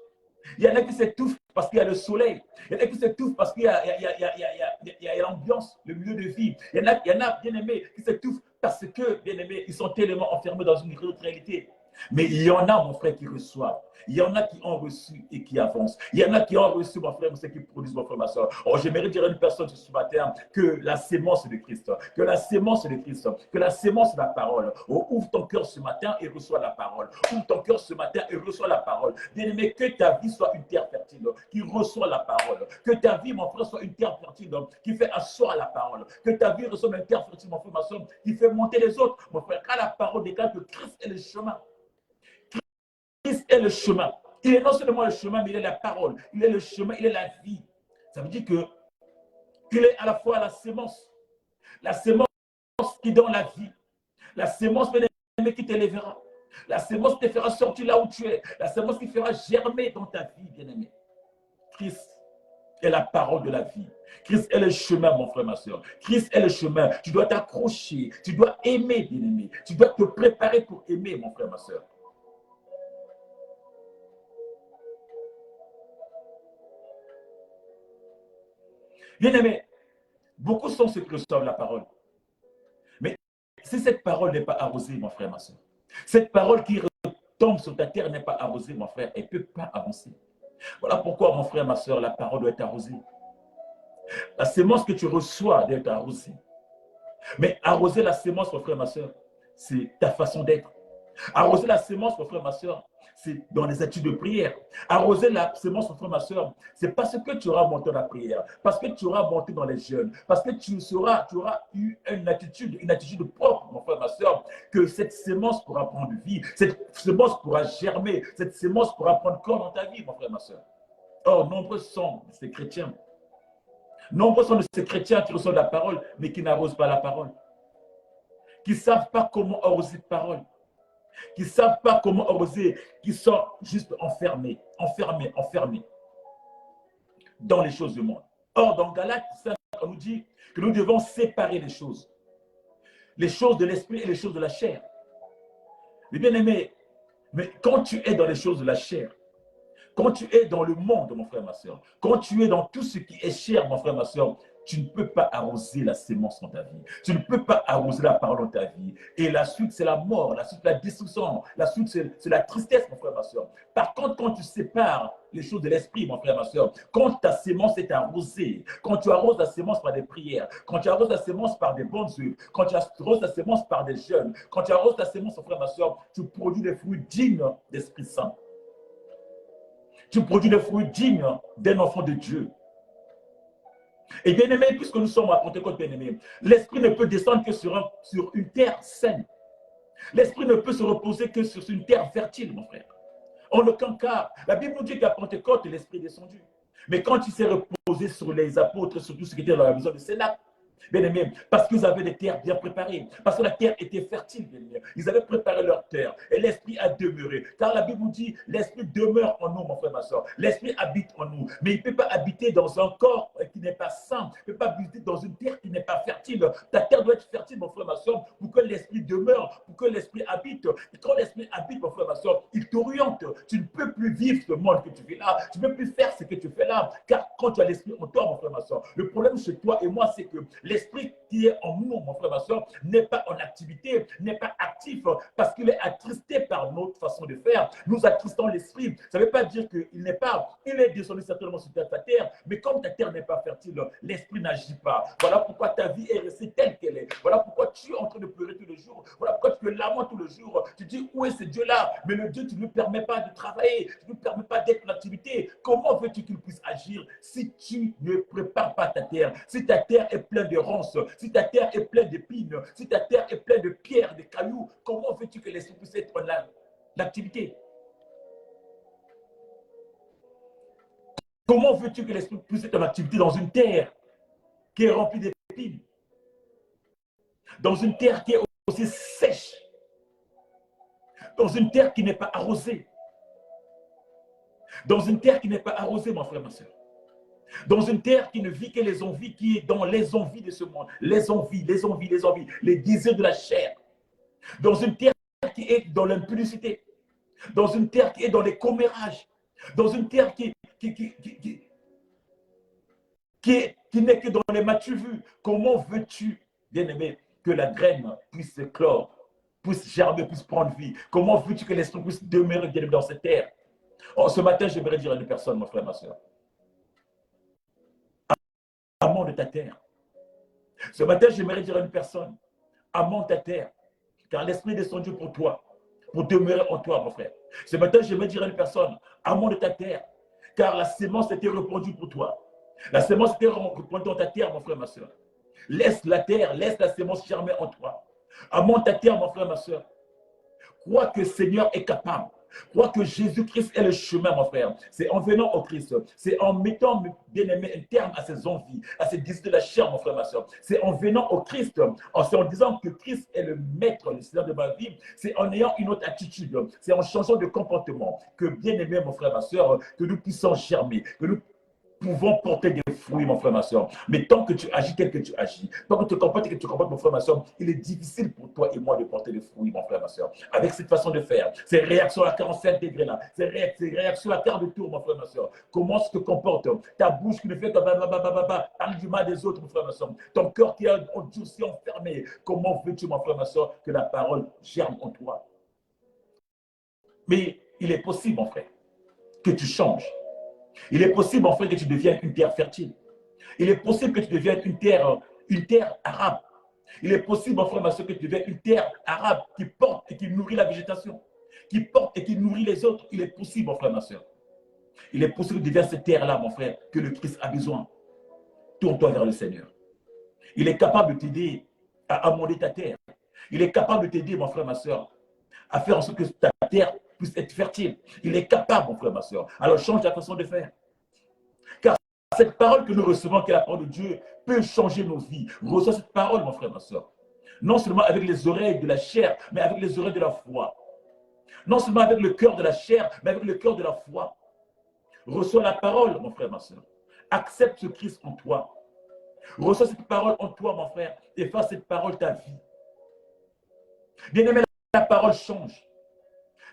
Il y en a qui s'étouffent parce qu'il y a le soleil. Il y en a qui s'étouffent parce qu'il y a l'ambiance, le milieu de vie. Il y en a, bien-aimés, qui s'étouffent parce que, bien-aimés, ils sont tellement enfermés dans une autre réalité. Mais il y en a, mon frère, qui reçoivent. Il y en a qui ont reçu et qui avancent. Il y en a qui ont reçu, mon frère, ceux qui produisent, mon frère, ma soeur. Oh, j'aimerais dire à une personne ce matin que la sémence de Christ, que la sémence de Christ, que la sémence de la parole. Oh, ouvre ton cœur ce matin et reçois la parole. Ouvre ton cœur ce matin et reçois la parole. Bien-aimé, que ta vie soit une terre fertile qui reçoit la parole. Que ta vie, mon frère, soit une terre fertile qui fait asseoir la parole. Que ta vie reçoive une terre fertile, mon frère, ma soeur, qui fait monter les autres. Mon frère, car la parole déclare que Christ est le chemin. Christ est le chemin. Il est non seulement le chemin, mais il est la parole. Il est le chemin, il est la vie. Ça veut dire qu'il est à la fois la sémence qui donne la vie. La sémence qui t'élèvera. La sémence qui te fera sortir là où tu es. La sémence qui fera germer dans ta vie, bien-aimé. Christ est la parole de la vie. Christ est le chemin, mon frère, ma soeur. Christ est le chemin. Tu dois t'accrocher. Tu dois aimer, bien-aimé. Tu dois te préparer pour aimer, mon frère, ma soeur. Bien-aimé, beaucoup sont ceux qui reçoivent la parole. Mais si cette parole n'est pas arrosée, mon frère, ma soeur, cette parole qui tombe sur ta terre n'est pas arrosée, mon frère, elle ne peut pas avancer. Voilà pourquoi, mon frère, ma soeur, la parole doit être arrosée. La sémence que tu reçois doit être arrosée. Mais arroser la sémence, mon frère, ma soeur, c'est ta façon d'être. Arroser la sémence, mon frère, ma soeur, c'est dans les attitudes de prière. Arroser la sémence, mon frère, ma soeur, c'est parce que tu auras monté dans la prière, parce que tu auras monté dans les jeûnes, parce que tu auras eu une attitude propre, mon frère, ma soeur, que cette sémence pourra prendre vie, cette sémence pourra germer, cette sémence pourra prendre corps dans ta vie, mon frère, ma soeur. Or, nombreux sont ces chrétiens. Nombreux sont ces chrétiens qui reçoivent la parole, mais qui n'arrosent pas la parole. Qui ne savent pas comment arroser cette parole. Qui ne savent pas comment arroser, qui sont juste enfermés dans les choses du monde. Or, dans Galates 5, on nous dit que nous devons séparer les choses de l'esprit et les choses de la chair. Mais bien aimé, mais quand tu es dans les choses de la chair, quand tu es dans le monde, mon frère, ma soeur, quand tu es dans tout ce qui est cher, mon frère, ma soeur, tu ne peux pas arroser la sémence dans ta vie. Tu ne peux pas arroser la parole dans ta vie. Et la suite, c'est la mort. La suite, la destruction. La suite, c'est la tristesse, mon frère, ma soeur. Par contre, quand tu sépares les choses de l'esprit, mon frère, ma soeur, quand ta sémence est arrosée, quand tu arroses la sémence par des prières, quand tu arroses la sémence par des bonnes œuvres, quand tu arroses la sémence par des jeûnes, quand tu arroses la sémence, mon frère, ma soeur, tu produis des fruits dignes d'Esprit Saint. Tu produis des fruits dignes d'un enfant de Dieu. Et bien aimé, puisque nous sommes à Pentecôte, bien aimé, l'esprit ne peut descendre que sur une terre saine. L'esprit ne peut se reposer que sur une terre fertile, mon frère. En aucun cas, la Bible nous dit qu'à Pentecôte, l'esprit est descendu. Mais quand il s'est reposé sur les apôtres, sur tout ce qui était dans la maison de Sénat, bien aimé, parce qu'ils avaient des terres bien préparées, parce que la terre était fertile, bien aimé. Ils avaient préparé leur terre et l'esprit a demeuré. Car la Bible nous dit, l'esprit demeure en nous, mon frère, ma soeur. L'esprit habite en nous, mais il ne peut pas habiter dans un corps qui n'est pas sain. Il ne peut pas habiter dans une terre qui n'est pas fertile. Ta terre doit être fertile, mon frère, ma soeur, pour que l'esprit demeure, pour que l'esprit habite. Et quand l'esprit habite, mon frère, ma soeur, il t'oriente. Tu ne peux plus vivre ce monde que tu vis là. Tu ne peux plus faire ce que tu fais là. Car quand tu as l'esprit en toi, mon frère, ma soeur, le problème chez toi et moi, c'est que l'esprit qui est en nous, mon frère, ma soeur, n'est pas en activité, n'est pas actif, parce qu'il est attristé par notre façon de faire. Nous attristons l'esprit. Ça ne veut pas dire qu'il n'est pas, il est descendu certainement sur ta terre, mais comme ta terre n'est pas fertile, l'esprit n'agit pas. Voilà pourquoi ta vie est restée telle qu'elle est. Voilà pourquoi tu es en train de pleurer tous les jours. Voilà pourquoi tu es laments tous les jours. Tu dis, où est ce Dieu-là? Mais le Dieu, tu ne lui permets pas de travailler. Tu ne lui permets pas d'être en activité. Comment veux-tu qu'il puisse agir si tu ne prépares pas ta terre? Si ta terre est pleine de ronces, si ta terre est pleine d'épines, si ta terre est pleine de pierres, de cailloux, comment veux-tu que l'esprit puisse être en l'activité? Comment veux-tu que l'esprit puisse être en activité dans une terre qui est remplie d'épines? Dans une terre qui est aussi sèche? Dans une terre qui n'est pas arrosée? Dans une terre qui n'est pas arrosée, mon frère, ma soeur? Dans une terre qui ne vit que les envies, qui est dans les envies de ce monde, les envies, les désirs de la chair. Dans une terre qui est dans l'impudicité, dans une terre qui est dans les commérages, dans une terre qui n'est que dans les m'as-tu-vu. Comment veux-tu, bien-aimé, que la graine puisse éclore, puisse germer, puisse prendre vie? Comment veux-tu que l'esprit puisse demeurer, bien-aimé, dans cette terre? Oh, ce matin, j'aimerais dire à une personne, mon frère, ma soeur, amant de ta terre. Ce matin, j'aimerais dire à une personne, amant de ta terre, car l'esprit est descendu pour toi, pour demeurer en toi, mon frère. Ce matin, j'aimerais dire à une personne, amant de ta terre, car la sémence était répandue pour toi. La sémence était répandue dans ta terre, mon frère, ma soeur. Laisse la terre, laisse la sémence germer en toi. Amant de ta terre, mon frère, ma soeur. Crois que le Seigneur est capable. Crois que Jésus-Christ est le chemin, mon frère. C'est en venant au Christ. C'est en mettant, bien-aimé, un terme à ses envies, à ses désirs de la chair, mon frère, ma soeur. C'est en venant au Christ, en disant que Christ est le maître, le Seigneur de ma vie. C'est en ayant une autre attitude. C'est en changeant de comportement que, bien-aimé, mon frère, ma soeur, que nous puissions germer, que nous pouvons porter des fruits, mon frère, ma soeur. Mais tant que tu agis tel que tu agis, tant que tu comportes tel que tu comportes, mon frère, ma soeur, il est difficile pour toi et moi de porter des fruits, mon frère, ma soeur. Avec cette façon de faire, ces réactions à 45 degrés là, ces réactions à quart de tour, mon frère, ma soeur. Comment tu te comportes? Ta bouche qui ne fait que parle du mal des autres, mon frère, ma soeur. Ton cœur qui est endurci, enfermé. Comment veux-tu, mon frère, ma soeur, que la parole germe en toi? Mais il est possible, mon frère, que tu changes. Il est possible, mon frère, que tu deviennes une terre fertile. Il est possible que tu deviennes une terre arabe. Il est possible, mon frère, ma soeur, que tu deviennes une terre arabe qui porte et qui nourrit la végétation, qui porte et qui nourrit les autres. Il est possible, mon frère, ma soeur. Il est possible que tu deviennes cette terre-là, mon frère, que le Christ a besoin. Tourne-toi vers le Seigneur. Il est capable de t'aider à amender ta terre. Il est capable de t'aider, mon frère, ma soeur, à faire en sorte que ta terre puisse être fertile. Il est capable, mon frère, ma soeur. Alors change ta façon de faire. Car cette parole que nous recevons, qui est la parole de Dieu, peut changer nos vies. Reçois cette parole, mon frère, ma soeur. Non seulement avec les oreilles de la chair, mais avec les oreilles de la foi. Non seulement avec le cœur de la chair, mais avec le cœur de la foi. Reçois la parole, mon frère, ma soeur. Accepte ce Christ en toi. Reçois cette parole en toi, mon frère, et fais cette parole ta vie. Bien-aimé, la parole change.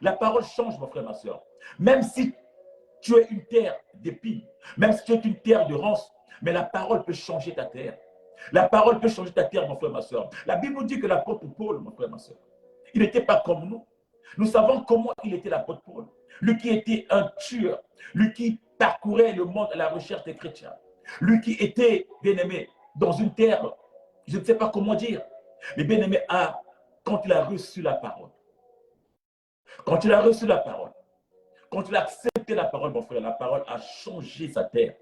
La parole change, mon frère, ma soeur. Même si tu es une terre d'épines, même si tu es une terre de ronces, mais la parole peut changer ta terre. La parole peut changer ta terre, mon frère, ma soeur. La Bible nous dit que l'apôtre Paul, mon frère, ma soeur, il n'était pas comme nous. Nous savons comment il était l'apôtre Paul. Lui qui était un tueur, lui qui parcourait le monde à la recherche des chrétiens, lui qui était, bien-aimé, dans une terre, je ne sais pas comment dire, mais bien-aimé, quand il a reçu la parole, quand il a reçu la parole, quand il a accepté la parole, mon frère, la parole a changé sa terre.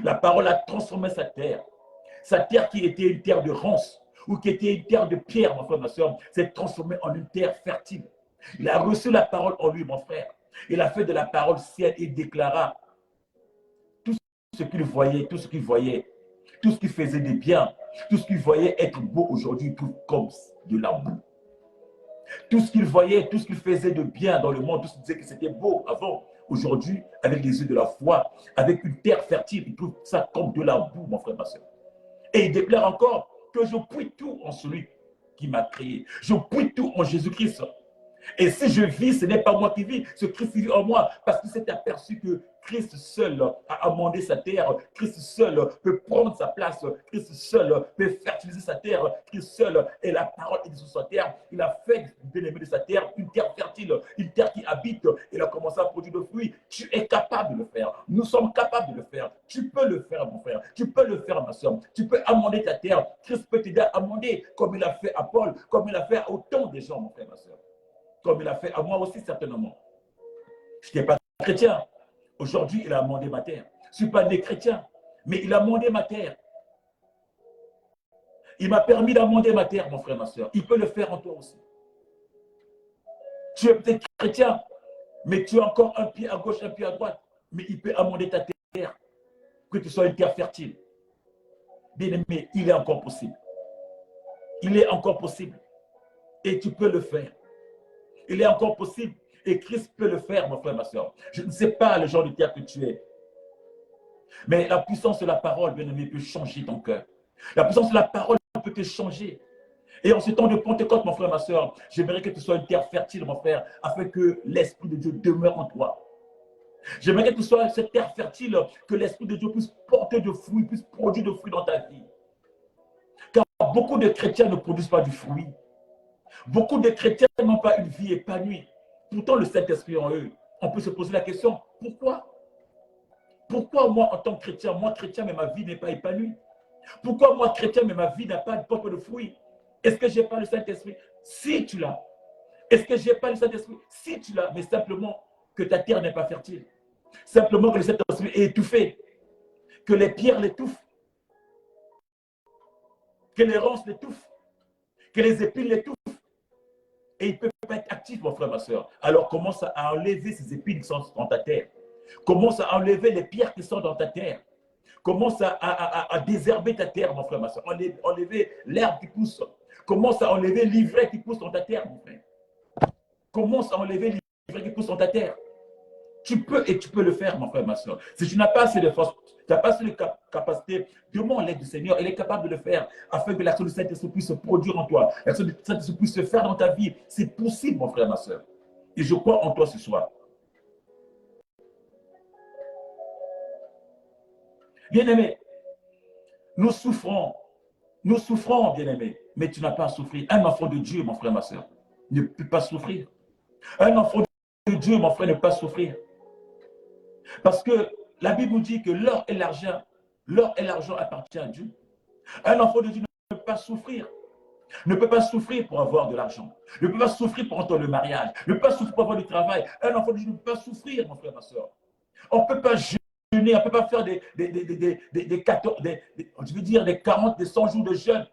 La parole a transformé sa terre. Sa terre qui était une terre de ronces ou qui était une terre de pierre, mon frère, ma soeur, s'est transformée en une terre fertile. Il a reçu la parole en lui, mon frère. Il a fait de la parole sienne et déclara tout ce qu'il voyait, tout ce qu'il voyait, tout ce qu'il faisait de bien, tout ce qu'il voyait être beau aujourd'hui, tout comme de la boue. Tout ce qu'il voyait, tout ce qu'il faisait de bien dans le monde, tout ce qu'il disait que c'était beau avant, aujourd'hui, avec les yeux de la foi, avec une terre fertile, il trouve ça comme de la boue, mon frère, ma soeur. Et il déclare encore que je puis tout en celui qui m'a créé. Je puis tout en Jésus-Christ. Et si je vis, ce n'est pas moi qui vis, c'est Christ qui vit en moi. Parce qu'il s'est aperçu que Christ seul a amendé sa terre. Christ seul peut prendre sa place. Christ seul peut fertiliser sa terre. Christ seul est la parole qui est sur sa terre. Il a fait, bien-aimé, de sa terre une terre fertile, une terre qui habite. Il a commencé à produire de fruits. Tu es capable de le faire. Nous sommes capables de le faire. Tu peux le faire, mon frère. Tu peux le faire, ma soeur. Tu peux amender ta terre. Christ peut t'aider à amender comme il a fait à Paul, comme il a fait à autant de gens, mon frère, ma soeur. Comme il a fait à moi aussi, certainement. Je n'étais pas chrétien. Aujourd'hui, il a amendé ma terre. Je ne suis pas né chrétien, mais il a amendé ma terre. Il m'a permis d'amender ma terre, mon frère, ma soeur. Il peut le faire en toi aussi. Tu es peut-être chrétien, mais tu as encore un pied à gauche, un pied à droite. Mais il peut amender ta terre, que tu sois une terre fertile. Bien-aimé, il est encore possible. Il est encore possible. Et tu peux le faire. Il est encore possible. Et Christ peut le faire, mon frère, ma soeur. Je ne sais pas le genre de terre que tu es. Mais la puissance de la parole, bien-aimé, peut changer ton cœur. La puissance de la parole peut te changer. Et en ce temps de Pentecôte, mon frère, ma soeur, j'aimerais que tu sois une terre fertile, mon frère, afin que l'Esprit de Dieu demeure en toi. J'aimerais que tu sois cette terre fertile, que l'Esprit de Dieu puisse porter de fruits, puisse produire de fruits dans ta vie. Car beaucoup de chrétiens ne produisent pas du fruit. Beaucoup de chrétiens n'ont pas une vie épanouie. Pourtant, le Saint-Esprit en eux. On peut se poser la question, pourquoi? Pourquoi moi, en tant que chrétien, moi chrétien, mais ma vie n'est pas épanouie? Pourquoi moi chrétien, mais ma vie n'a pas de porte de fruits? Est-ce que je n'ai pas le Saint-Esprit? Si tu l'as. Est-ce que je n'ai pas le Saint-Esprit? Si tu l'as, mais simplement que ta terre n'est pas fertile. Simplement que le Saint-Esprit est étouffé. Que les pierres l'étouffent. Que les ronces l'étouffent. Que les épines l'étouffent. Et il ne peut pas être actif, mon frère, ma soeur. Alors commence à enlever ces épines qui sont dans ta terre. Commence à enlever les pierres qui sont dans ta terre. Commence à désherber ta terre, mon frère, ma soeur. Enlever l'herbe qui pousse. Commence à enlever l'ivraie qui pousse dans ta terre, mon frère. Commence à enlever l'ivraie qui pousse dans ta terre. Tu peux et tu peux le faire, mon frère, ma soeur. Si tu n'as pas assez de force, tu n'as pas assez de capacité, demande l'aide du Seigneur. Il est capable de le faire afin que l'action du Saint-Esprit puisse se produire en toi. L'action du Saint-Esprit puisse se faire dans ta vie. C'est possible, mon frère, ma soeur. Et je crois en toi ce soir. Bien-aimé, nous souffrons, bien-aimé, mais tu n'as pas à souffrir. Un enfant de Dieu, mon frère, ma soeur, ne peut pas souffrir. Un enfant de Dieu, mon frère, ne peut pas souffrir. Parce que la Bible nous dit que l'or et l'argent appartiennent à Dieu. Un enfant de Dieu ne peut pas souffrir. Ne peut pas souffrir pour avoir de l'argent. Ne peut pas souffrir pour entrer le mariage. Ne peut pas souffrir pour avoir du travail. Un enfant de Dieu ne peut pas souffrir, mon frère, ma soeur. On ne peut pas jeûner, on ne peut pas faire des 40, des 100 jours de jeûne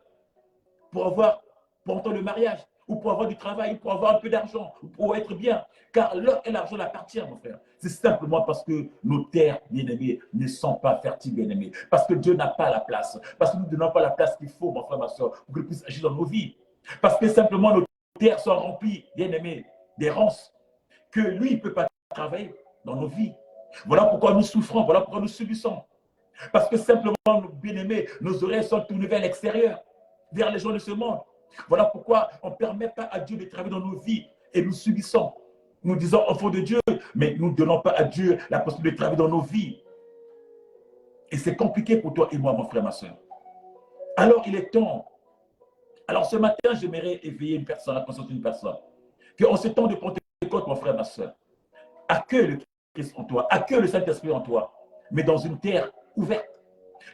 pour entrer le mariage, ou pour avoir du travail, ou pour avoir un peu d'argent, ou pour être bien. Car l'or et l'argent appartiennent, mon frère. C'est simplement parce que nos terres, bien-aimés, ne sont pas fertiles, bien-aimés. Parce que Dieu n'a pas la place. Parce que nous ne donnons pas la place qu'il faut, mon frère, ma soeur, pour qu'il puisse agir dans nos vies. Parce que simplement nos terres sont remplies, bien-aimés, des ronces, que lui ne peut pas travailler dans nos vies. Voilà pourquoi nous souffrons, voilà pourquoi nous subissons. Parce que simplement, bien-aimés, nos oreilles sont tournées vers l'extérieur, vers les gens de ce monde. Voilà pourquoi on ne permet pas à Dieu de travailler dans nos vies et nous subissons. Nous disons enfants de Dieu, mais nous ne donnons pas à Dieu la possibilité de travailler dans nos vies. Et c'est compliqué pour toi et moi, mon frère, ma soeur. Alors, il est temps. Alors, ce matin, j'aimerais éveiller une personne, la conscience d'une personne. Qu'en ce temps de Pentecôte, mon frère, ma soeur, accueille le Christ en toi, accueille le Saint-Esprit en toi, mais dans une terre ouverte.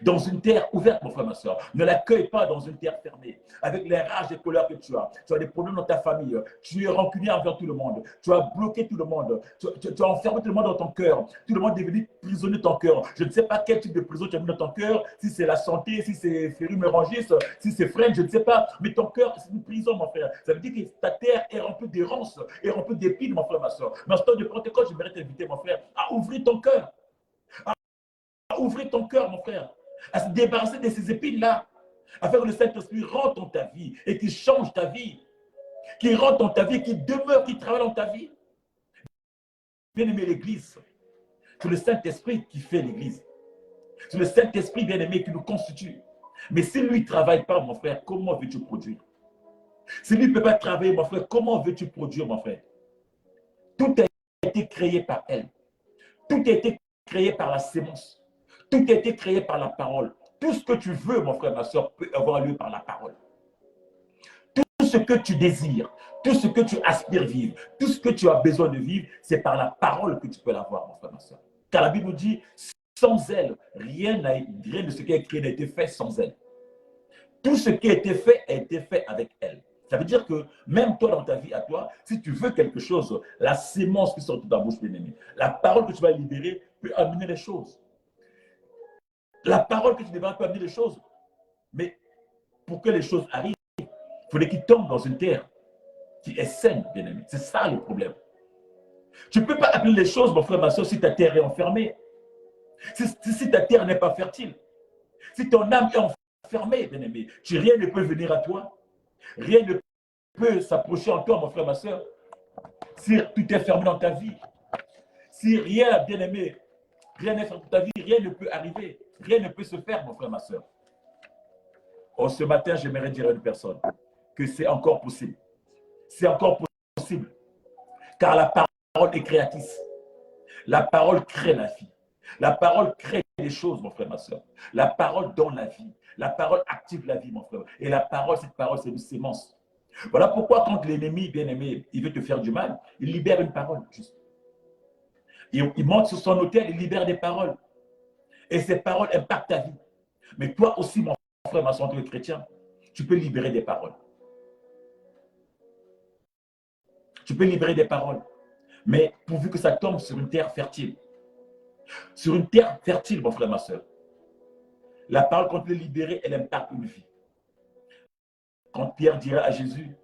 Dans une terre ouverte, mon frère, ma soeur. Ne l'accueille pas dans une terre fermée. Avec les rages et colères que tu as des problèmes dans ta famille, tu es rancunier envers tout le monde, tu as bloqué tout le monde, tu as enfermé tout le monde dans ton cœur, tout le monde est devenu prisonnier de ton cœur. Je ne sais pas quel type de prison tu as mis dans ton cœur, si c'est la santé, si c'est Ferrumérangis, si c'est French, je ne sais pas, mais ton cœur, c'est une prison, mon frère. Ça veut dire que ta terre est remplie de ronces, est remplie d'épines, mon frère, ma soeur. Mais en ce temps de Pentecôte, j'aimerais t'inviter, mon frère, à ouvrir ton cœur. À ouvrir ton cœur, mon frère. À se débarrasser de ces épines-là, afin que le Saint-Esprit rentre dans ta vie et qu'il change ta vie, qu'il rentre dans ta vie, qu'il demeure, qu'il travaille dans ta vie. Bien-aimé, l'Église, c'est le Saint-Esprit qui fait l'Église. C'est le Saint-Esprit, bien-aimé, qui nous constitue. Mais si lui ne travaille pas, mon frère, comment veux-tu produire? Si lui ne peut pas travailler, mon frère, comment veux-tu produire, mon frère? Tout a été créé par elle. Tout a été créé par la sémence. Tout a été créé par la parole. Tout ce que tu veux, mon frère, ma soeur, peut avoir lieu par la parole. Tout ce que tu désires, tout ce que tu aspires vivre, tout ce que tu as besoin de vivre, c'est par la parole que tu peux l'avoir, mon frère, ma soeur. Car la Bible nous dit, sans elle, rien de ce qui est créé n'a été fait sans elle. Tout ce qui a été fait avec elle. Ça veut dire que même toi, dans ta vie à toi, si tu veux quelque chose, la sémence qui sort de ta bouche, bien-aimé, la parole que tu vas libérer peut amener les choses. La parole que tu libéreras peut amener les choses. Mais pour que les choses arrivent, il faudrait qu'ils tombent dans une terre qui est saine, bien-aimé. C'est ça le problème. Tu ne peux pas appeler les choses, mon frère, ma soeur, si ta terre est enfermée. Si ta terre n'est pas fertile. Si ton âme est enfermée, bien-aimé, rien ne peut venir à toi. Rien ne peut s'approcher en toi, mon frère, ma soeur. Si tout est fermé dans ta vie. Si rien, bien-aimé, rien n'est fermé dans ta vie, rien ne peut arriver. Rien ne peut se faire, mon frère, ma soeur. Oh, ce matin, j'aimerais dire à une personne que c'est encore possible. C'est encore possible. Car la parole est créatrice. La parole crée la vie. La parole crée des choses, mon frère, ma soeur. La parole donne la vie. La parole active la vie, mon frère. Et la parole, cette parole, c'est une sémence. Voilà pourquoi quand l'ennemi, bien-aimé, il veut te faire du mal, il libère une parole, juste. Il monte sur son autel, il libère des paroles. Et ces paroles impactent ta vie. Mais toi aussi, mon frère, ma soeur, en tant que chrétien, tu peux libérer des paroles. Tu peux libérer des paroles. Mais pourvu que ça tombe sur une terre fertile. Sur une terre fertile, mon frère, ma soeur. La parole, quand elle est libérée, elle impacte une vie. Quand Pierre dira à Jésus,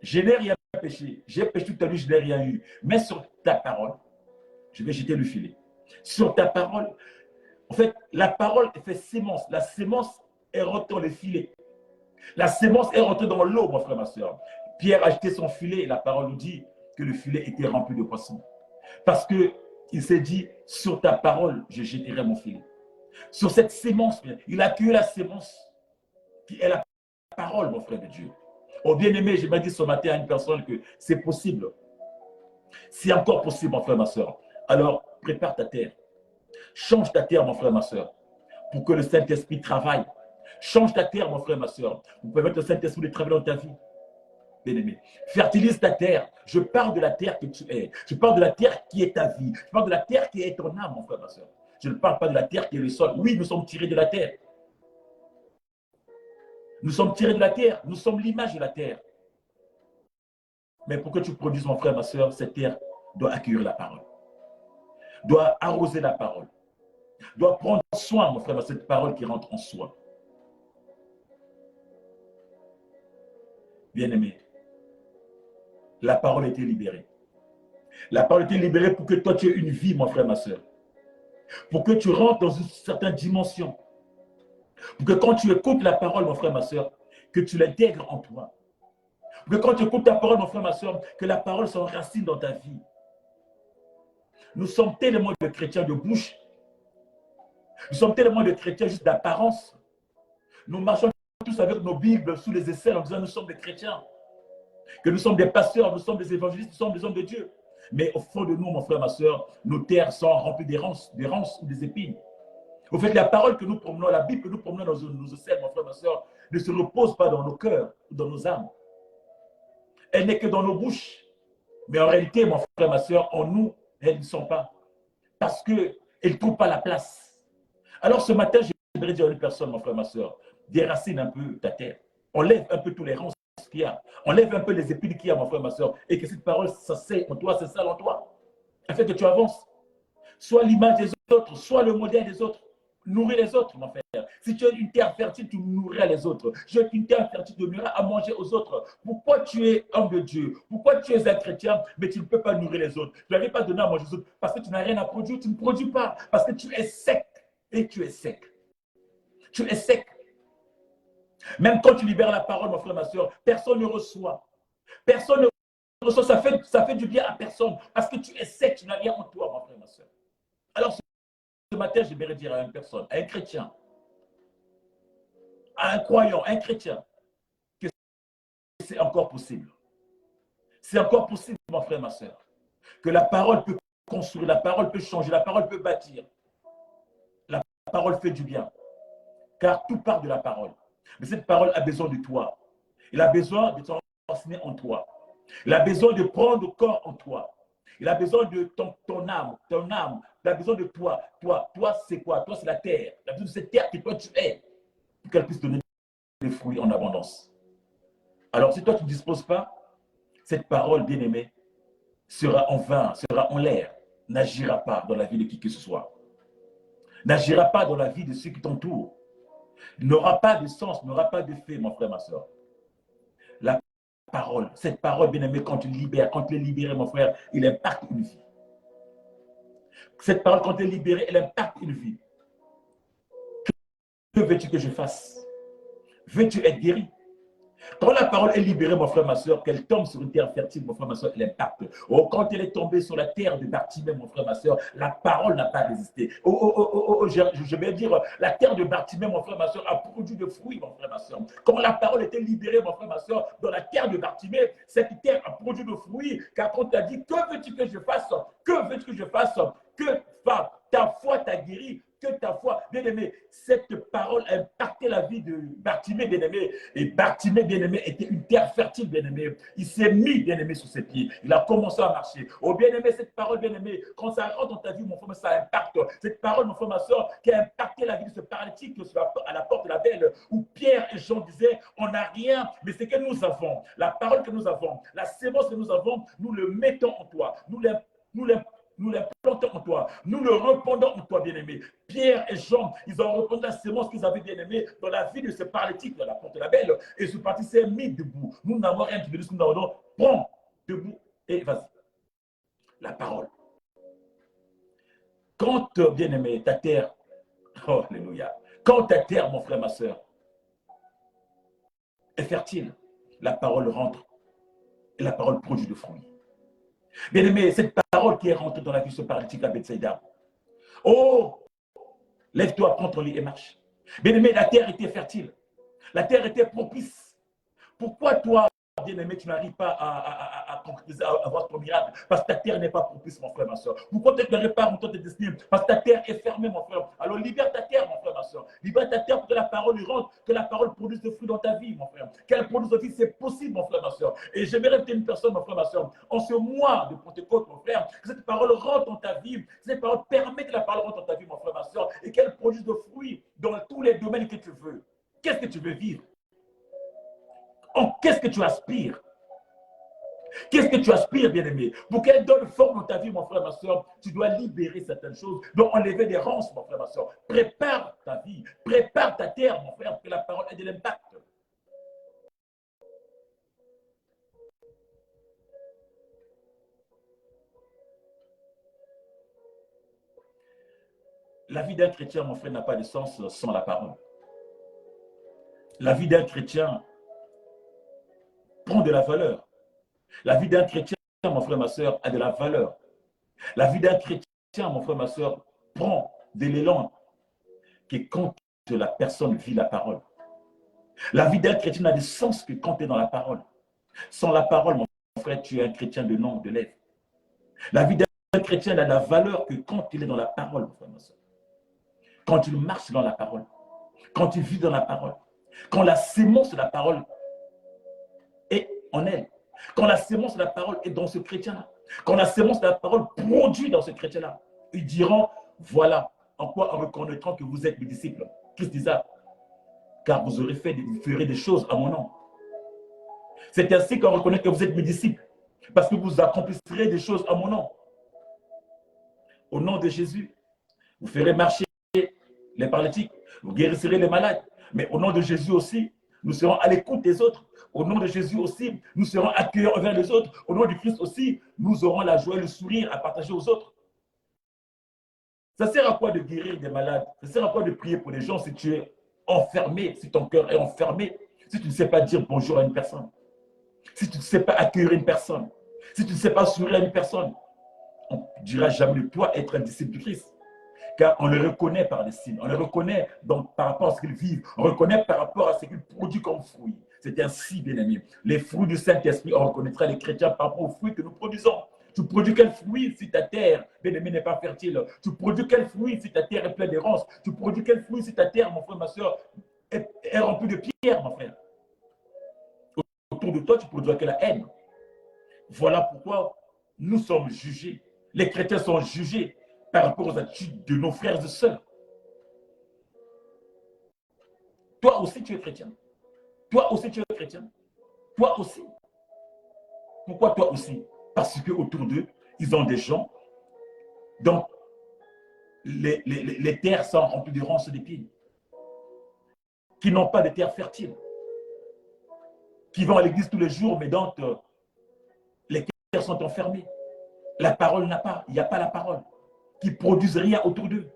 je n'ai rien péché, j'ai péché toute ta nuit, je n'ai rien eu. Mais sur ta parole, je vais jeter le filet. Sur ta parole, en fait, la parole fait sémence. La sémence est rentrée dans le filet. La sémence est rentrée dans l'eau, mon frère, ma soeur. Pierre a jeté son filet et la parole nous dit que le filet était rempli de poissons. Parce qu'il s'est dit, sur ta parole, je jeterai mon filet. Sur cette sémence, il a accueilli la sémence qui est la parole, mon frère de Dieu. Oh bien-aimé, je m'ai dit ce matin à une personne que c'est possible. C'est encore possible, mon frère, ma soeur. Alors, prépare ta terre. Change ta terre, mon frère, ma soeur, pour que le Saint-Esprit travaille. Change ta terre, mon frère, ma soeur, pour permettre au Saint-Esprit de travailler dans ta vie. Bien-aimé, fertilise ta terre. Je parle de la terre que tu es. Je parle de la terre qui est ta vie. Je parle de la terre qui est ton âme, mon frère, ma soeur. Je ne parle pas de la terre qui est le sol. Oui, nous sommes tirés de la terre. Nous sommes tirés de la terre. Nous sommes l'image de la terre. Mais pour que tu produises, mon frère, ma soeur, cette terre doit accueillir la parole. Doit arroser la parole. Doit prendre soin, mon frère, de cette parole qui rentre en soi. Bien-aimé, la parole a été libérée. La parole a été libérée pour que toi, tu aies une vie, mon frère, ma soeur. Pour que tu rentres dans une certaine dimension. Pour que quand tu écoutes la parole, mon frère, ma soeur, que tu l'intègres en toi. Pour que quand tu écoutes ta parole, mon frère, ma soeur, que la parole s'enracine dans ta vie. Nous sommes tellement de chrétiens de bouche. Nous sommes tellement de chrétiens juste d'apparence. Nous marchons tous avec nos Bibles sous les aisselles en disant nous sommes des chrétiens. Que nous sommes des pasteurs, nous sommes des évangélistes, nous sommes des hommes de Dieu. Mais au fond de nous, mon frère, ma soeur, nos terres sont remplies des ronces ou des épines. Au fait, la parole que nous promenons, la Bible que nous promenons dans nos aisselles, mon frère, ma soeur, ne se repose pas dans nos cœurs ou dans nos âmes. Elle n'est que dans nos bouches. Mais en réalité, mon frère, ma soeur, en nous, elles ne sont pas. Parce qu'elles ne trouvent pas la place. Alors ce matin, je voudrais dire à une personne, mon frère, ma soeur, déracine un peu ta terre. Enlève un peu tous les ronces qu'il y a. Enlève un peu les épines qu'il y a, mon frère, ma soeur. Et que cette parole s'asseye en toi, s'installe en toi. Afin que tu avances. Sois l'image des autres, sois le modèle des autres. Nourris les autres, mon frère. Si tu as une terre fertile, tu nourriras les autres. Si tu as une terre fertile, tu donneras à manger aux autres. Pourquoi tu es homme de Dieu? Pourquoi tu es un chrétien, mais tu ne peux pas nourrir les autres? Tu n'arrives pas à donner à manger aux autres parce que tu n'as rien à produire, tu ne produis pas. Parce que tu es sec. Et tu es sec. Tu es sec. Même quand tu libères la parole, mon frère, ma soeur, personne ne reçoit. Personne ne reçoit. Ça fait du bien à personne. Parce que tu es sec, tu n'as rien en toi, mon frère, ma soeur. Alors, ce matin, je vais dire à une personne, à un chrétien, à un croyant, à un chrétien, que c'est encore possible. C'est encore possible, mon frère, ma soeur. Que la parole peut construire, la parole peut changer, la parole peut bâtir. La parole fait du bien. Car tout part de la parole. Mais cette parole a besoin de toi. Il a besoin de t'enseigner en toi. Il a besoin de prendre corps en toi. Il a besoin de ton âme, ton âme. Il a besoin de toi. Toi c'est quoi? Toi, c'est la terre. Il a besoin de cette terre que toi, tu es. Pour qu'elle puisse donner des fruits en abondance. Alors, si toi, tu ne disposes pas, cette parole, bien-aimée, sera en vain, sera en l'air, n'agira pas dans la vie de qui que ce soit. N'agira pas dans la vie de ceux qui t'entourent. N'aura pas de sens, n'aura pas d'effet, mon frère, ma soeur. La parole, cette parole, bien-aimée, quand tu libères, quand tu es libéré, mon frère, il impacte une vie. Cette parole, quand tu es libéré, elle impacte une vie. Que veux-tu que je fasse? Veux-tu être guéri? Quand la parole est libérée, mon frère, ma soeur, qu'elle tombe sur une terre fertile, mon frère, ma soeur, elle impacte. Oh, quand elle est tombée sur la terre de Bartimée, mon frère, ma soeur, la parole n'a pas résisté. Je vais dire, la terre de Bartimée, mon frère, ma soeur, a produit de fruits, mon frère, ma soeur. Quand la parole était libérée, mon frère, ma soeur, dans la terre de Bartimée, cette terre a produit de fruits, car quand tu as dit, que veux-tu que je fasse? Que veux-tu que je fasse? Que ta foi t'a guéri. Que ta foi, bien-aimé, cette parole a impacté la vie de Bartimée, bien-aimé. Et Bartimée, bien-aimé, était une terre fertile, bien-aimé. Il s'est mis, bien-aimé, sur ses pieds. Il a commencé à marcher. Oh, bien-aimé, cette parole, bien-aimé, quand ça rentre dans ta vie, mon frère, ça impacte. Cette parole, mon frère, ma soeur, qui a impacté la vie de ce paralytique à la porte de la belle, où Pierre et Jean disaient, on n'a rien, mais c'est que nous avons. La parole que nous avons, la sémence que nous avons, nous le mettons en toi. Nous l'implantons en toi. Nous le répandons en toi, bien-aimé. Pierre et Jean, ils ont répandu la sémence qu'ils avaient, bien-aimé, dans la vie de ce paralytique de la porte de la belle. Et ce parti s'est mis debout. Nous n'avons rien de plus, nous n'avons. Prends debout et vas-y. La parole. Quand, bien-aimé, ta terre, oh, alléluia. Quand ta terre, mon frère, ma soeur, est fertile, la parole rentre et la parole produit de fruits. Bien-aimé, cette parole qui est rentrée dans la vie de ce paralytique à Bethsaïda. Oh, lève-toi, prends ton lit et marche. Bien-aimé, la terre était fertile. La terre était propice. Pourquoi toi, bien-aimé, tu n'arrives pas à concrétiser, à avoir ton miracle? Parce que ta terre n'est pas propice, mon frère, ma soeur. Pourquoi tu n'arrives pas à rentrer tes destinées? Parce que ta terre est fermée, mon frère. Alors libère ta terre, mon frère, ma soeur. Libère ta terre pour que la parole rentre, que la parole produise des fruits dans ta vie, mon frère. Qu'elle produise des fruits, c'est possible, mon frère, ma soeur. Et j'aimerais inviter une personne, mon frère, ma soeur, en ce mois de Pentecôte, mon frère, que cette parole rentre dans ta vie, que cette parole permet que la parole rentre dans ta vie, mon frère, ma soeur, et qu'elle produise des fruits dans tous les domaines que tu veux. Qu'est-ce que tu veux vivre? Qu'est-ce que tu aspires? Qu'est-ce que tu aspires, bien-aimé? Pour qu'elle donne forme dans ta vie, mon frère, ma soeur, tu dois libérer certaines choses, donc enlever des rances, mon frère, ma soeur. Prépare ta vie, prépare ta terre, mon frère, pour que la parole ait de l'impact. La vie d'un chrétien, mon frère, n'a pas de sens sans la parole. La vie d'un chrétien prend de la valeur. La vie d'un chrétien, mon frère, ma soeur, a de la valeur. La vie d'un chrétien, mon frère, ma soeur, prend de l'élan que quand la personne vit la parole. La vie d'un chrétien n'a de sens que quand tu es dans la parole. Sans la parole, mon frère, tu es un chrétien de nom, de lèvres. La vie d'un chrétien n'a de la valeur que quand il est dans la parole, mon frère, ma soeur. Quand il marche dans la parole, quand il vit dans la parole, quand la sémence de la parole est en elle, quand la sémence de la parole est dans ce chrétien-là, quand la sémence de la parole produit dans ce chrétien-là, ils diront, voilà en quoi on reconnaîtra que vous êtes mes disciples. Christ dit ça, car vous ferez des choses à mon nom. C'est ainsi qu'on reconnaît que vous êtes mes disciples, parce que vous accomplirez des choses à mon nom. Au nom de Jésus, vous ferez marcher les paralytiques, vous guérirez les malades. Mais au nom de Jésus aussi, nous serons à l'écoute des autres. Au nom de Jésus aussi, nous serons accueillants envers les autres. Au nom du Christ aussi, nous aurons la joie et le sourire à partager aux autres. Ça sert à quoi de guérir des malades? Ça sert à quoi de prier pour les gens si tu es enfermé, si ton cœur est enfermé, si tu ne sais pas dire bonjour à une personne, si tu ne sais pas accueillir une personne, si tu ne sais pas sourire à une personne? On ne dira jamais de toi être un disciple du Christ. Car on le reconnaît par les signes, on le reconnaît donc par rapport à ce qu'ils vivent, on reconnaît par rapport à ce qu'ils produisent comme fruits. C'est ainsi, bien aimé. Les fruits du Saint-Esprit, on reconnaîtra les chrétiens par rapport aux fruits que nous produisons. Tu produis quel fruit si ta terre, bien-aimé, n'est pas fertile? Tu produis quel fruit si ta terre est pleine d'errance? Tu produis quel fruit si ta terre, mon frère, ma soeur, est remplie de pierres, mon frère? Autour de toi, tu produis que la haine. Voilà pourquoi nous sommes jugés. Les chrétiens sont jugés par rapport aux attitudes de nos frères et sœurs. Toi aussi, tu es chrétien. Toi aussi, tu es chrétien. Toi aussi. Pourquoi toi aussi? Parce qu'autour d'eux, ils ont des gens dont les terres sont remplies de ronces d'épines, qui n'ont pas de terre fertile, qui vont à l'église tous les jours, mais dont les terres sont enfermées. La parole n'a pas, il n'y a pas la parole, qui ne produisent rien autour d'eux.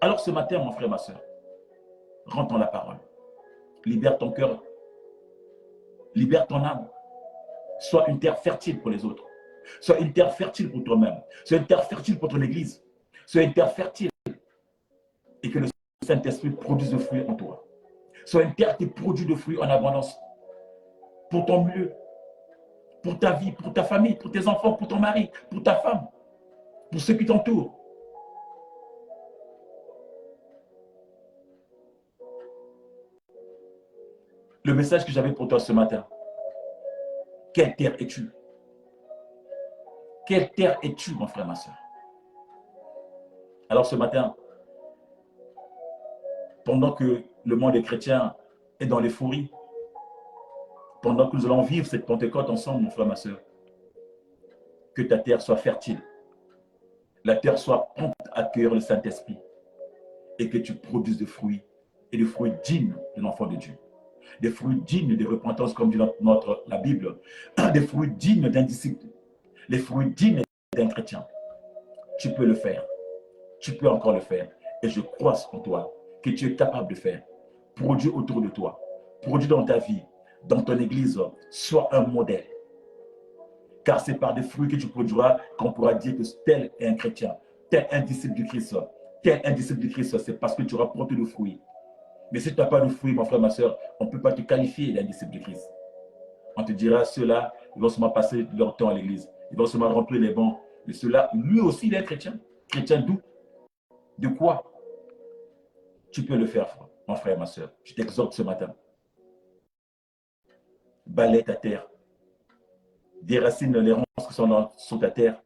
Alors ce matin, mon frère, ma soeur, rentre dans la parole. Libère ton cœur, libère ton âme. Sois une terre fertile pour les autres. Sois une terre fertile pour toi-même. Sois une terre fertile pour ton église. Sois une terre fertile et que le Saint-Esprit produise de fruits en toi. Sois une terre qui produit de fruits en abondance pour ton milieu, pour ta vie, pour ta famille, pour tes enfants, pour ton mari, pour ta femme, pour ceux qui t'entourent. Le message que j'avais pour toi ce matin, quelle terre es-tu? Quelle terre es-tu, mon frère, ma soeur? Alors ce matin, pendant que le monde des chrétiens est dans l'euphorie, pendant que nous allons vivre cette Pentecôte ensemble, mon frère, ma soeur, que ta terre soit fertile, la terre soit prompte à accueillir le Saint-Esprit et que tu produises des fruits et des fruits dignes de l'enfant de Dieu. Des fruits dignes de repentance, comme dit la Bible, des fruits dignes d'un disciple, les fruits dignes d'un chrétien. Tu peux le faire, tu peux encore le faire. Et je crois en toi que tu es capable de faire. Produis autour de toi, produis dans ta vie, dans ton église, sois un modèle. Car c'est par des fruits que tu produiras qu'on pourra dire que tel est un chrétien, tel un disciple du Christ, tel un disciple du Christ, c'est parce que tu auras porté de fruits. Mais si tu n'as pas de fruits, mon frère, ma soeur, on ne peut pas te qualifier d'un disciple de Christ. On te dira, ceux-là, ils vont seulement passer leur temps à l'église. Ils vont seulement remplir les bancs. Mais ceux-là, lui aussi, il est chrétien. Chrétien d'où? De quoi? Tu peux le faire, mon frère, ma soeur. Je t'exhorte ce matin. Balaie ta terre. Déracine les ronces qui sont sur ta terre.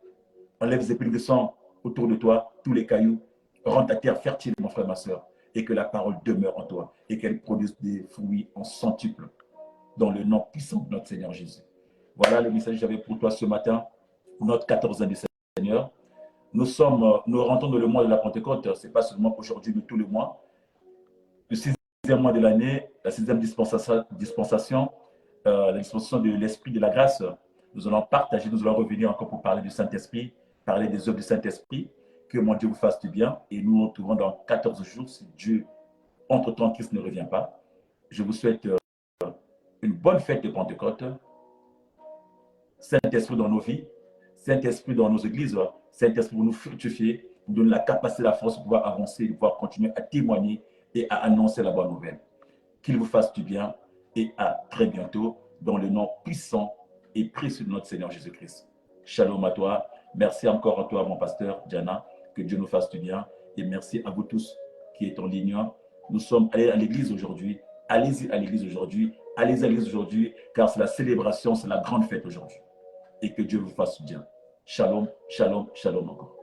Enlève les épines qui sont autour de toi, tous les cailloux. Rends ta terre fertile, mon frère, ma soeur. Et que la parole demeure en toi. Et qu'elle produise des fruits en centuple. Dans le nom puissant de notre Seigneur Jésus. Voilà le message que j'avais pour toi ce matin, pour notre 14e du Seigneur. Nous rentrons dans le mois de la Pentecôte, ce n'est pas seulement aujourd'hui, mais tous les mois. Le 6e mois de l'année, la 6e dispensation, la dispensation de l'Esprit de la grâce. Nous allons partager, nous allons revenir encore pour parler du Saint-Esprit, parler des œuvres du Saint-Esprit. Que mon Dieu vous fasse du bien. Et nous nous retrouvons dans 14 jours, si Dieu, entre-temps, Christ ne revient pas. Je vous souhaite une bonne fête de Pentecôte. Saint-Esprit dans nos vies, Saint-Esprit dans nos églises, Saint-Esprit pour nous fructifier, pour nous donner la capacité, la force de pouvoir avancer, de pouvoir continuer à témoigner et à annoncer la bonne nouvelle. Qu'il vous fasse du bien et à très bientôt dans le nom puissant et précieux de notre Seigneur Jésus-Christ. Shalom à toi. Merci encore à toi, mon pasteur Diana. Que Dieu nous fasse du bien. Et merci à vous tous qui êtes en ligne. Nous sommes allés à l'église aujourd'hui. Allez-y à l'église aujourd'hui. Allez à l'église aujourd'hui, car c'est la célébration, c'est la grande fête aujourd'hui. Et que Dieu vous fasse du bien. Shalom, shalom, shalom encore.